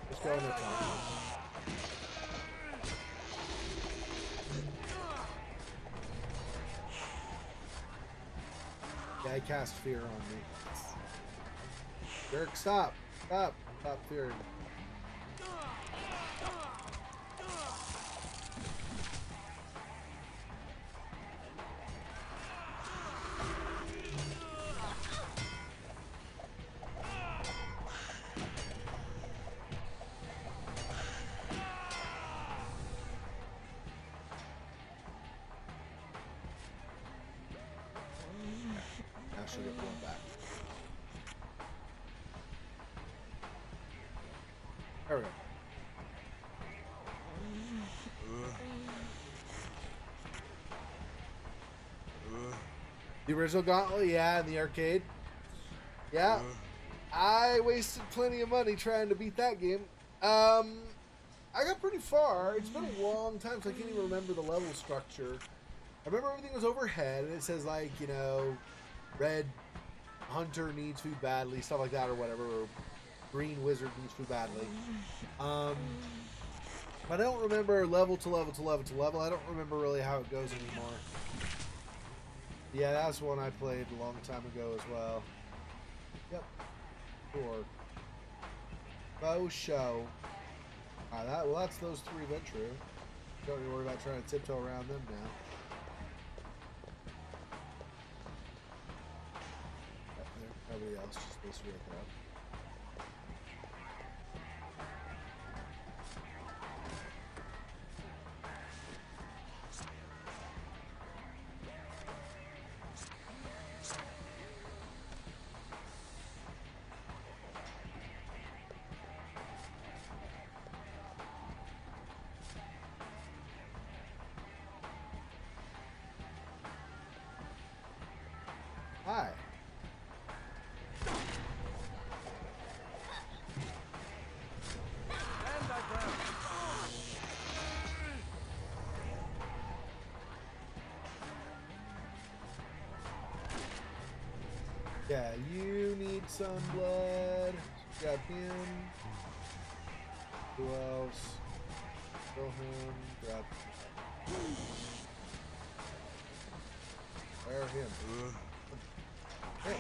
Let's go on the top. Yeah, I cast fear on me. Dirk, stop! Stop! Stop fearing. actually get blown back. There we go. The original Gauntlet, yeah, in the arcade. Yeah. I wasted plenty of money trying to beat that game. I got pretty far. It's been a long time, so I can't even remember the level structure. I remember everything was overhead, and it says, like, you know, red hunter needs food badly, stuff like that, or whatever, or green wizard needs food badly. But I don't remember level to level to level to level. I don't remember really how it goes anymore. Yeah, that's one I played a long time ago as well. Yep. Sure. Bow show. Well, that's those three Ventrue. Don't need to worry about trying to tiptoe around them now. Everybody else is supposed to be right there. Hi. Yeah, you need some blood. Grab him. Who else? Kill him. Grab him. Fire him. Hey.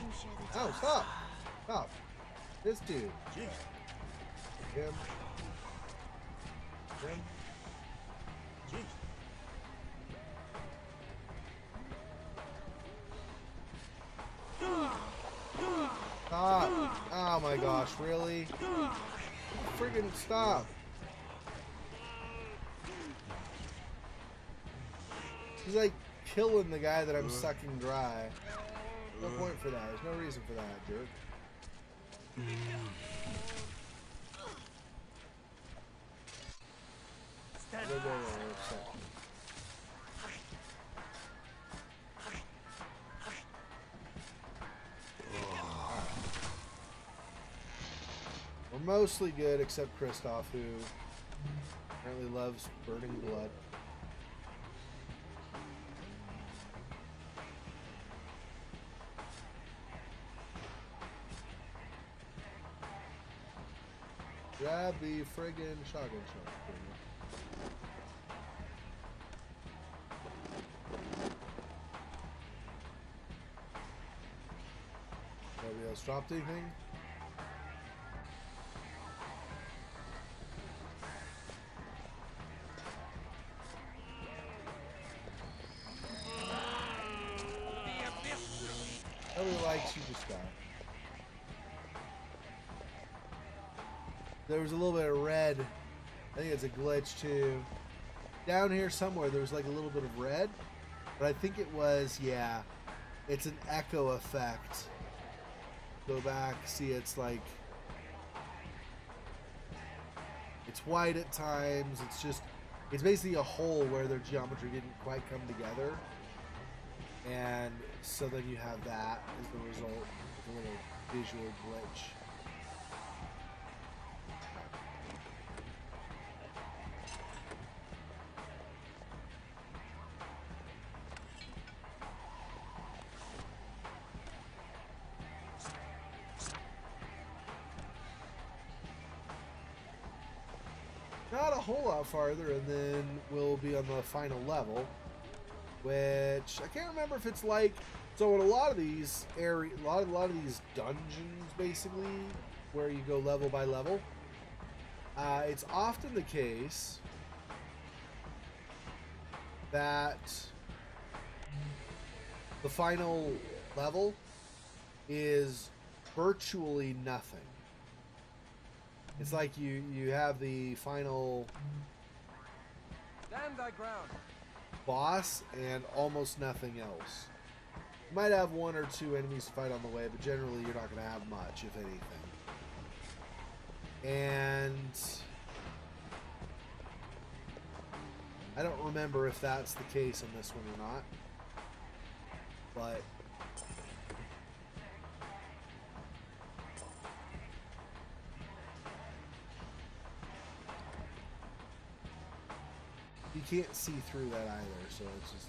Oh, stop! Stop. This dude. Him. Him. Stop! Oh my gosh, really? Friggin' stop! He's like killing the guy that I'm sucking dry. No point for that. There's no reason for that, jerk. We're mostly good except Cristoff, who apparently loves burning blood. Grab the friggin' shotgun shot. Nobody else dropped anything? Nobody likes you, just die. There was a little bit of red. I think it's a glitch too. Down here somewhere there was like a little bit of red. But I think it was, yeah, it's an echo effect. Go back, see it's like, it's white at times. It's just, it's basically a hole where their geometry didn't quite come together. And so then you have that as the result of a little visual glitch. Not a whole lot farther, and then we'll be on the final level, which I can't remember if it's like, so in a lot of these area, a lot of these dungeons basically, where you go level by level, it's often the case that the final level is virtually nothing. It's like you have the final Stand thy ground. boss and almost nothing else. You might have 1 or 2 enemies to fight on the way, but generally you're not going to have much, if anything. And I don't remember if that's the case on this one or not, but you can't see through that either, so it's just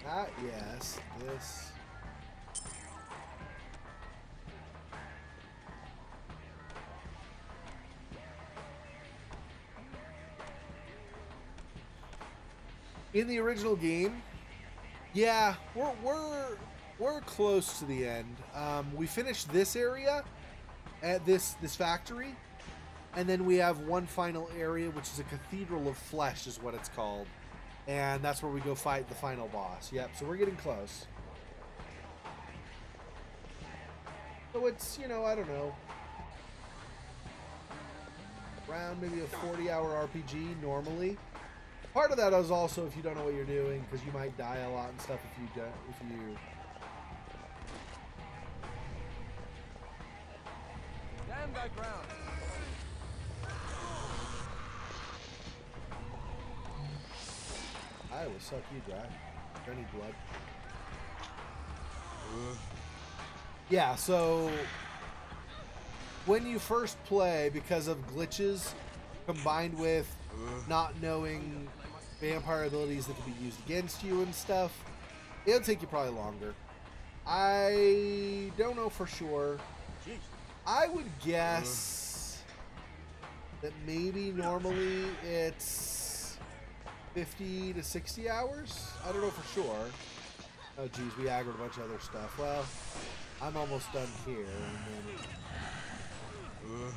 like, yes, this. In the original game, yeah, we're close to the end. We finished this area at this factory, and then we have one final area, which is a Cathedral of Flesh, is what it's called, and that's where we go fight the final boss. Yep, so we're getting close. So it's, you know, I don't know, around maybe a 40-hour RPG normally. Part of that is also if you don't know what you're doing, because you might die a lot and stuff if you don't. If you Stand thy ground. I will suck you dry. I need blood. Yeah, so when you first play, because of glitches combined with not knowing vampire abilities that can be used against you and stuff, it'll take you probably longer. I don't know for sure. I would guess that maybe normally it's 50 to 60 hours. I don't know for sure. Oh geez, we aggroed a bunch of other stuff. Well, I'm almost done here. And then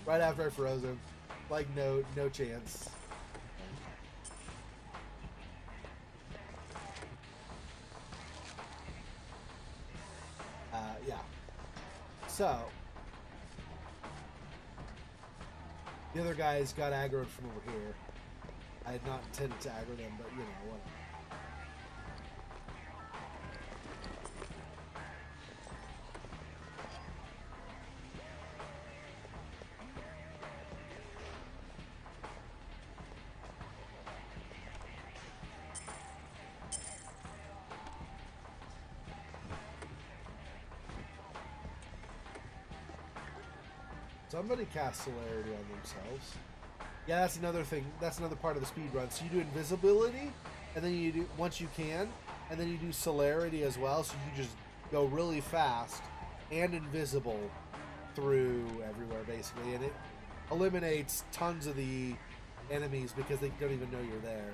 right after I froze him. Like no chance. Yeah. So the other guys got aggroed from over here. I had not intended to aggro them, but you know, whatever. Somebody cast celerity on themselves. Yeah, that's another thing. That's another part of the speed run. So you do invisibility, and then you do, once you can, and then you do celerity as well. So you just go really fast and invisible through everywhere, basically, and it eliminates tons of the enemies because they don't even know you're there.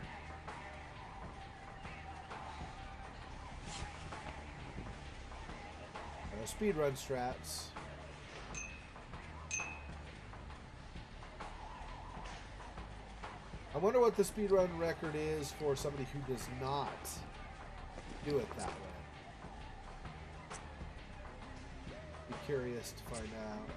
Speedrun strats. I wonder what the speedrun record is for somebody who does not do it that way. Be curious to find out.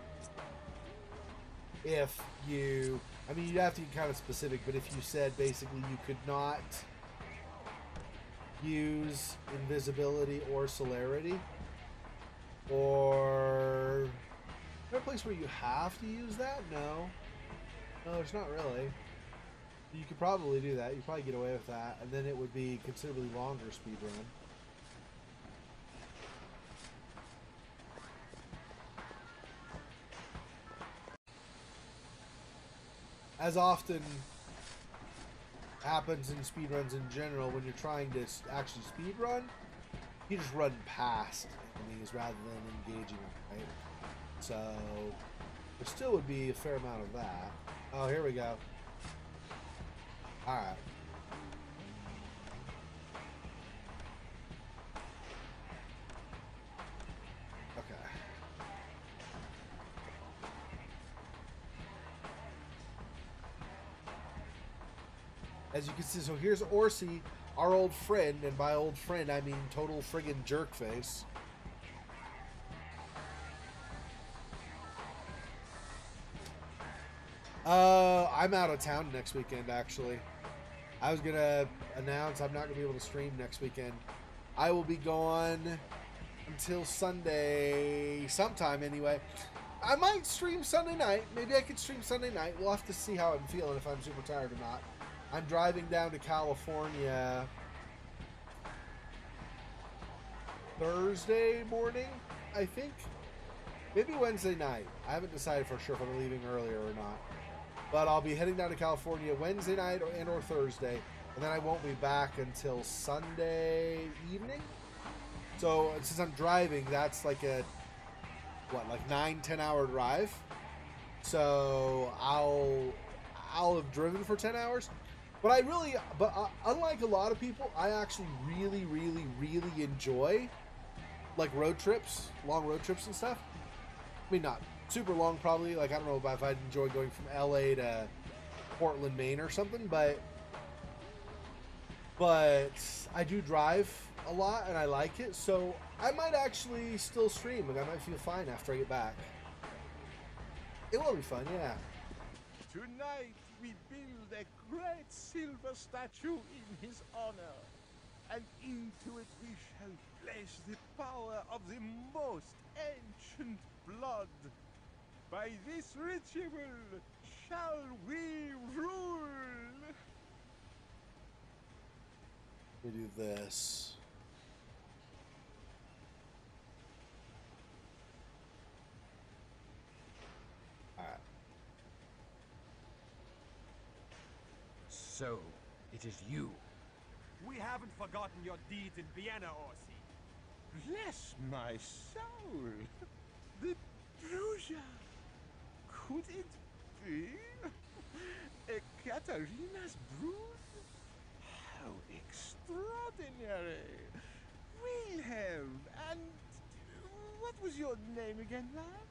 If you, I mean, you'd have to be kind of specific, but if you said basically you could not use invisibility or celerity, or is there a place where you have to use that? No. No, there's not really. You could probably do that. You could probably get away with that, and then it would be considerably longer speed run. As often happens in speedruns in general, when you're trying to actually speed run, you just run past enemies rather than engaging them, right? So there still would be a fair amount of that. Oh, here we go. Alright. Okay. As you can see, so here's Orsi our old friend, and by old friend I mean total friggin' jerkface. I'm out of town next weekend, actually. I was gonna announce I'm not gonna be able to stream next weekend. I will be gone until Sunday, sometime anyway. I might stream Sunday night. Maybe I could stream Sunday night. We'll have to see how I'm feeling, if I'm super tired or not. I'm driving down to California Thursday morning, I think. Maybe Wednesday night. I haven't decided for sure if I'm leaving earlier or not. But I'll be heading down to California Wednesday night or Thursday. And then I won't be back until Sunday evening. So since I'm driving, that's like a, what, like 9-10 hour drive. So I'll have driven for 10 hours. But unlike a lot of people, I actually really, really, really enjoy like road trips, long road trips and stuff. I mean, not super long probably. Like, I don't know if I'd enjoy going from LA to Portland, Maine or something, but I do drive a lot and I like it, so I might actually still stream. Like, I might feel fine after I get back. It will be fun, yeah. Tonight we build a great silver statue in his honor, and into it we shall place the power of the most ancient blood. By this ritual shall we rule. We do this. Alright. So, it is you. We haven't forgotten your deeds in Vienna, Orsi. Bless my soul. The Bruja. Could it be? A Katarina's brood? How extraordinary. Wilhelm, and what was your name again, lad?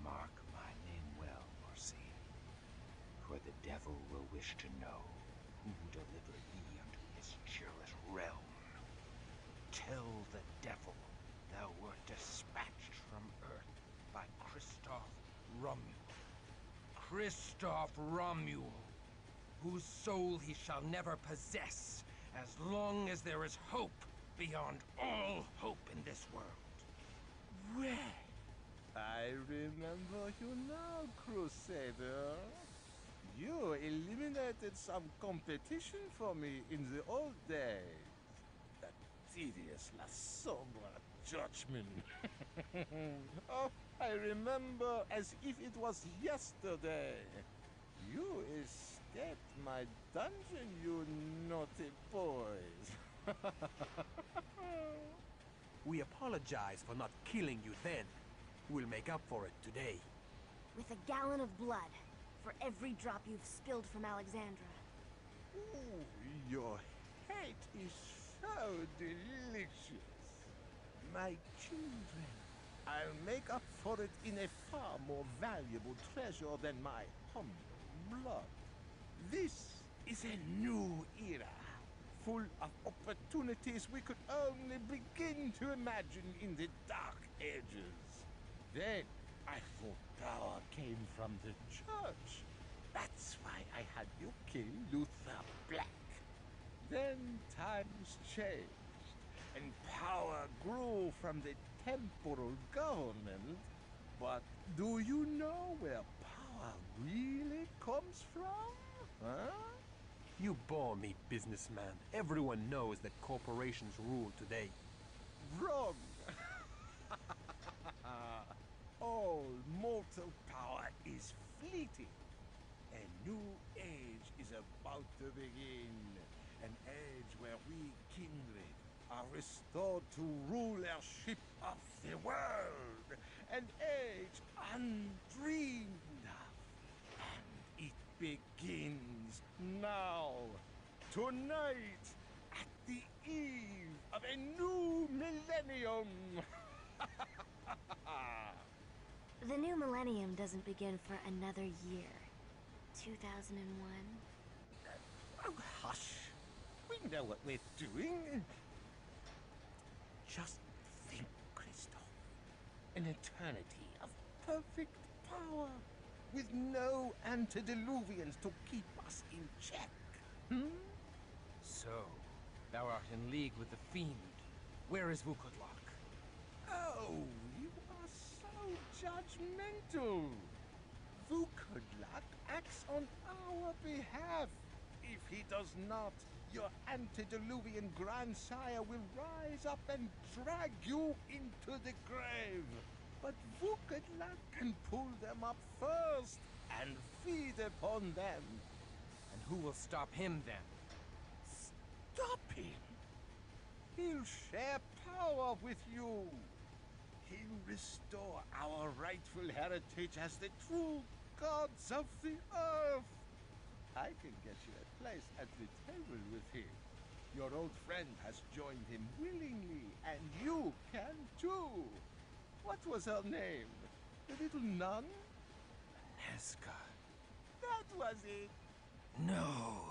Mark my name well, Orsi. For the devil will wish to know who delivered thee unto his cheerless realm. Tell the devil thou wert dispatched from earth by Cristoff Romul. Cristoff Romul, whose soul he shall never possess as long as there is hope beyond all hope in this world. Well, I remember you now, Crusader. You eliminated some competition for me in the old days. That tedious La Sombra judgment. Oh, I remember as if it was yesterday. You escaped my dungeon, you naughty boys. We apologize for not killing you then. We'll make up for it today. With a gallon of blood for every drop you've spilled from Alexandra. Ooh, your hate is so delicious. My children, I'll make up for it in a far more valuable treasure than my humble blood. This is a new era, full of opportunities we could only begin to imagine in the Dark Ages. Then, I thought power came from the church. That's why I had you kill Luther Black. Then times changed, and power grew from the temporal government. But do you know where power really comes from? Huh? You bore me, businessman. Everyone knows that corporations rule today. Wrong. All mortal power is fleeting. A new age is about to begin. An age where we kindred are restored to rulership of the world. An age undreamed of. And it begins now. Tonight, at the eve of a new millennium. The new millennium doesn't begin for another year. 2001. Oh, hush. We know what we're doing. Just think, Cristoff. An eternity of perfect power, with no antediluvians to keep us in check. So, thou art in league with the fiend. Where is Vukodlak? Oh, you are so judgmental. Vukodlak acts on our behalf. If he does not, your antediluvian grandsire will rise up and drag you into the grave. But Vukodlak can pull them up first and feed upon them. And who will stop him then? Stop him! He'll share power with you. He'll restore our rightful heritage as the true gods of the earth. I can get you a place at the table with him. Your old friend has joined him willingly, and you can too. What was her name? The little nun? Heska. That was it. No.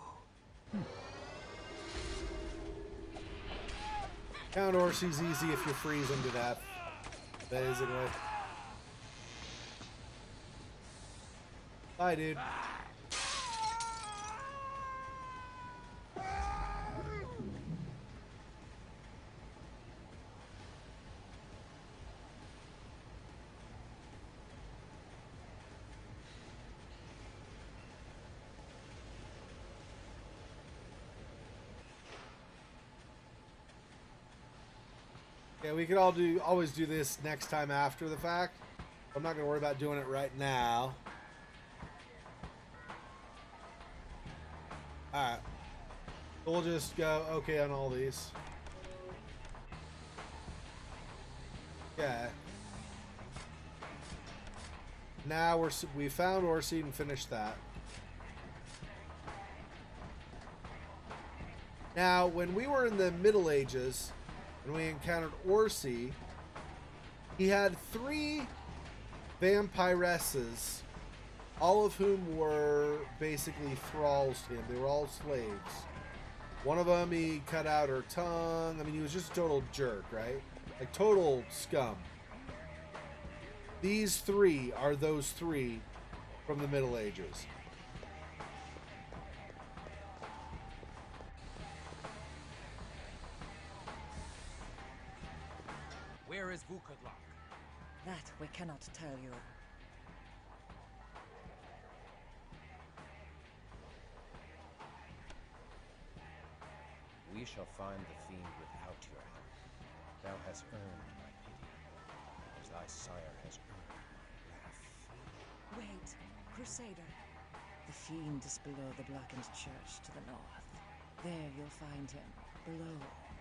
Count Orsi's easy if you freeze him to death. Basically. Bye, dude. Yeah, we could always do this next time after the fact. I'm not going to worry about doing it right now. Alright. We'll just go okay on all these. Yeah. Now we found Orsi and finished that. Now, when we were in the Middle Ages, when we encountered Orsi, he had 3 vampiresses, all of whom were basically thralls to him. They were all slaves. One of them, he cut out her tongue. I mean, he was just a total jerk, right? Like, total scum. These 3 are those 3 from the Middle Ages. Where is Vukodlak? That we cannot tell you. We shall find the fiend without your help. Thou hast earned my pity, as thy sire has earned my wrath. Wait, Crusader. The fiend is below the blackened church to the north. There you'll find him, below,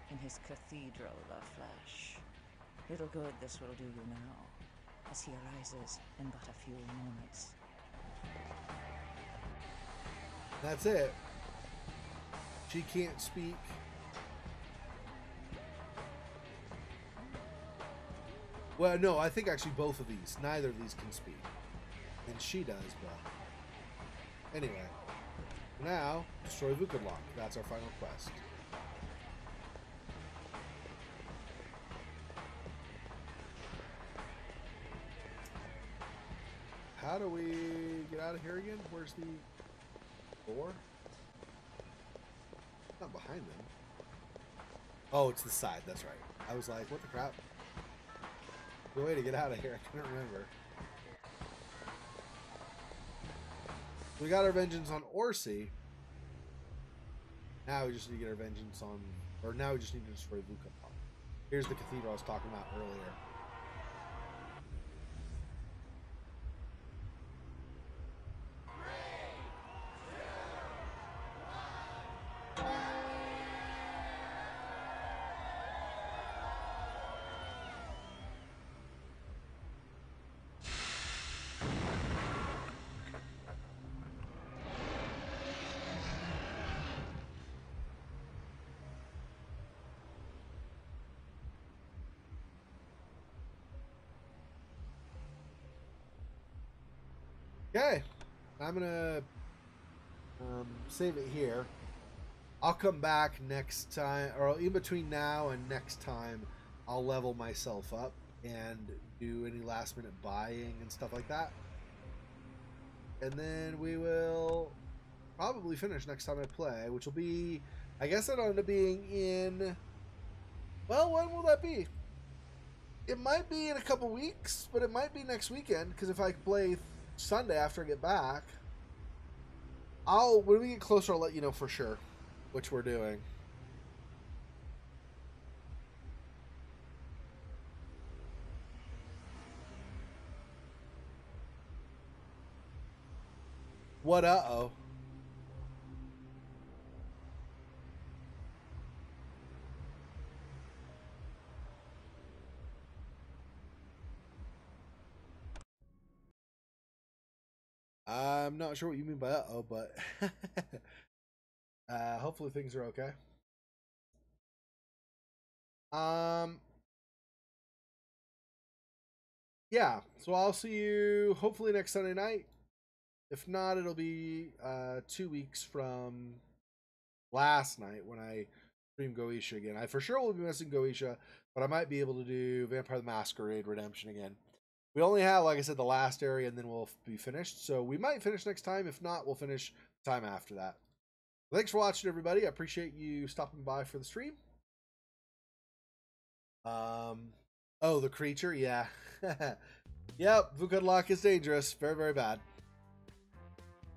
in his cathedral of flesh. Little good this will do you now, as he arises in but a few moments. That's it. She can't speak. Well, no, I think actually both of these. Neither of these can speak. And she does, but... Anyway. Now, destroy Vukodlak. That's our final quest. How do we get out of here again? Where's the door? Not behind them. Oh, it's the side. That's right. I was like, what the crap? The way to get out of here. I couldn't remember. We got our vengeance on Orsi. Now we just need to get our vengeance on... Or now we just need to destroy Vukodlak. Here's the cathedral I was talking about earlier. Okay, I'm gonna save it here. I'll come back next time, or in between now and next time, I'll level myself up and do any last minute buying and stuff like that. And then we will probably finish next time I play, which will be, I guess that'll end up being in, well, when will that be? It might be in a couple weeks, but it might be next weekend, because if I play Sunday after I get back, when we get closer, I'll let you know for sure which we're doing. What uh-oh? I'm not sure what you mean by uh-oh, but hopefully things are okay. Yeah, so I'll see you hopefully next Sunday night. If not, it'll be 2 weeks from last night when I streamed Goetia again. I for sure will be missing Goetia, but I might be able to do Vampire the Masquerade Redemption again. We only have, like I said, the last area, and then we'll be finished. So we might finish next time. If not, we'll finish the time after that. Thanks for watching, everybody. I appreciate you stopping by for the stream. Oh, the creature? Yeah. Yep, Vukadlock is dangerous. Very, very bad.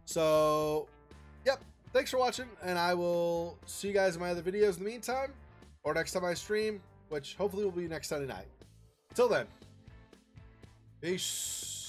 So, yep. Thanks for watching, and I will see you guys in my other videos in the meantime, or next time I stream, which hopefully will be next Sunday night. Till then, peace.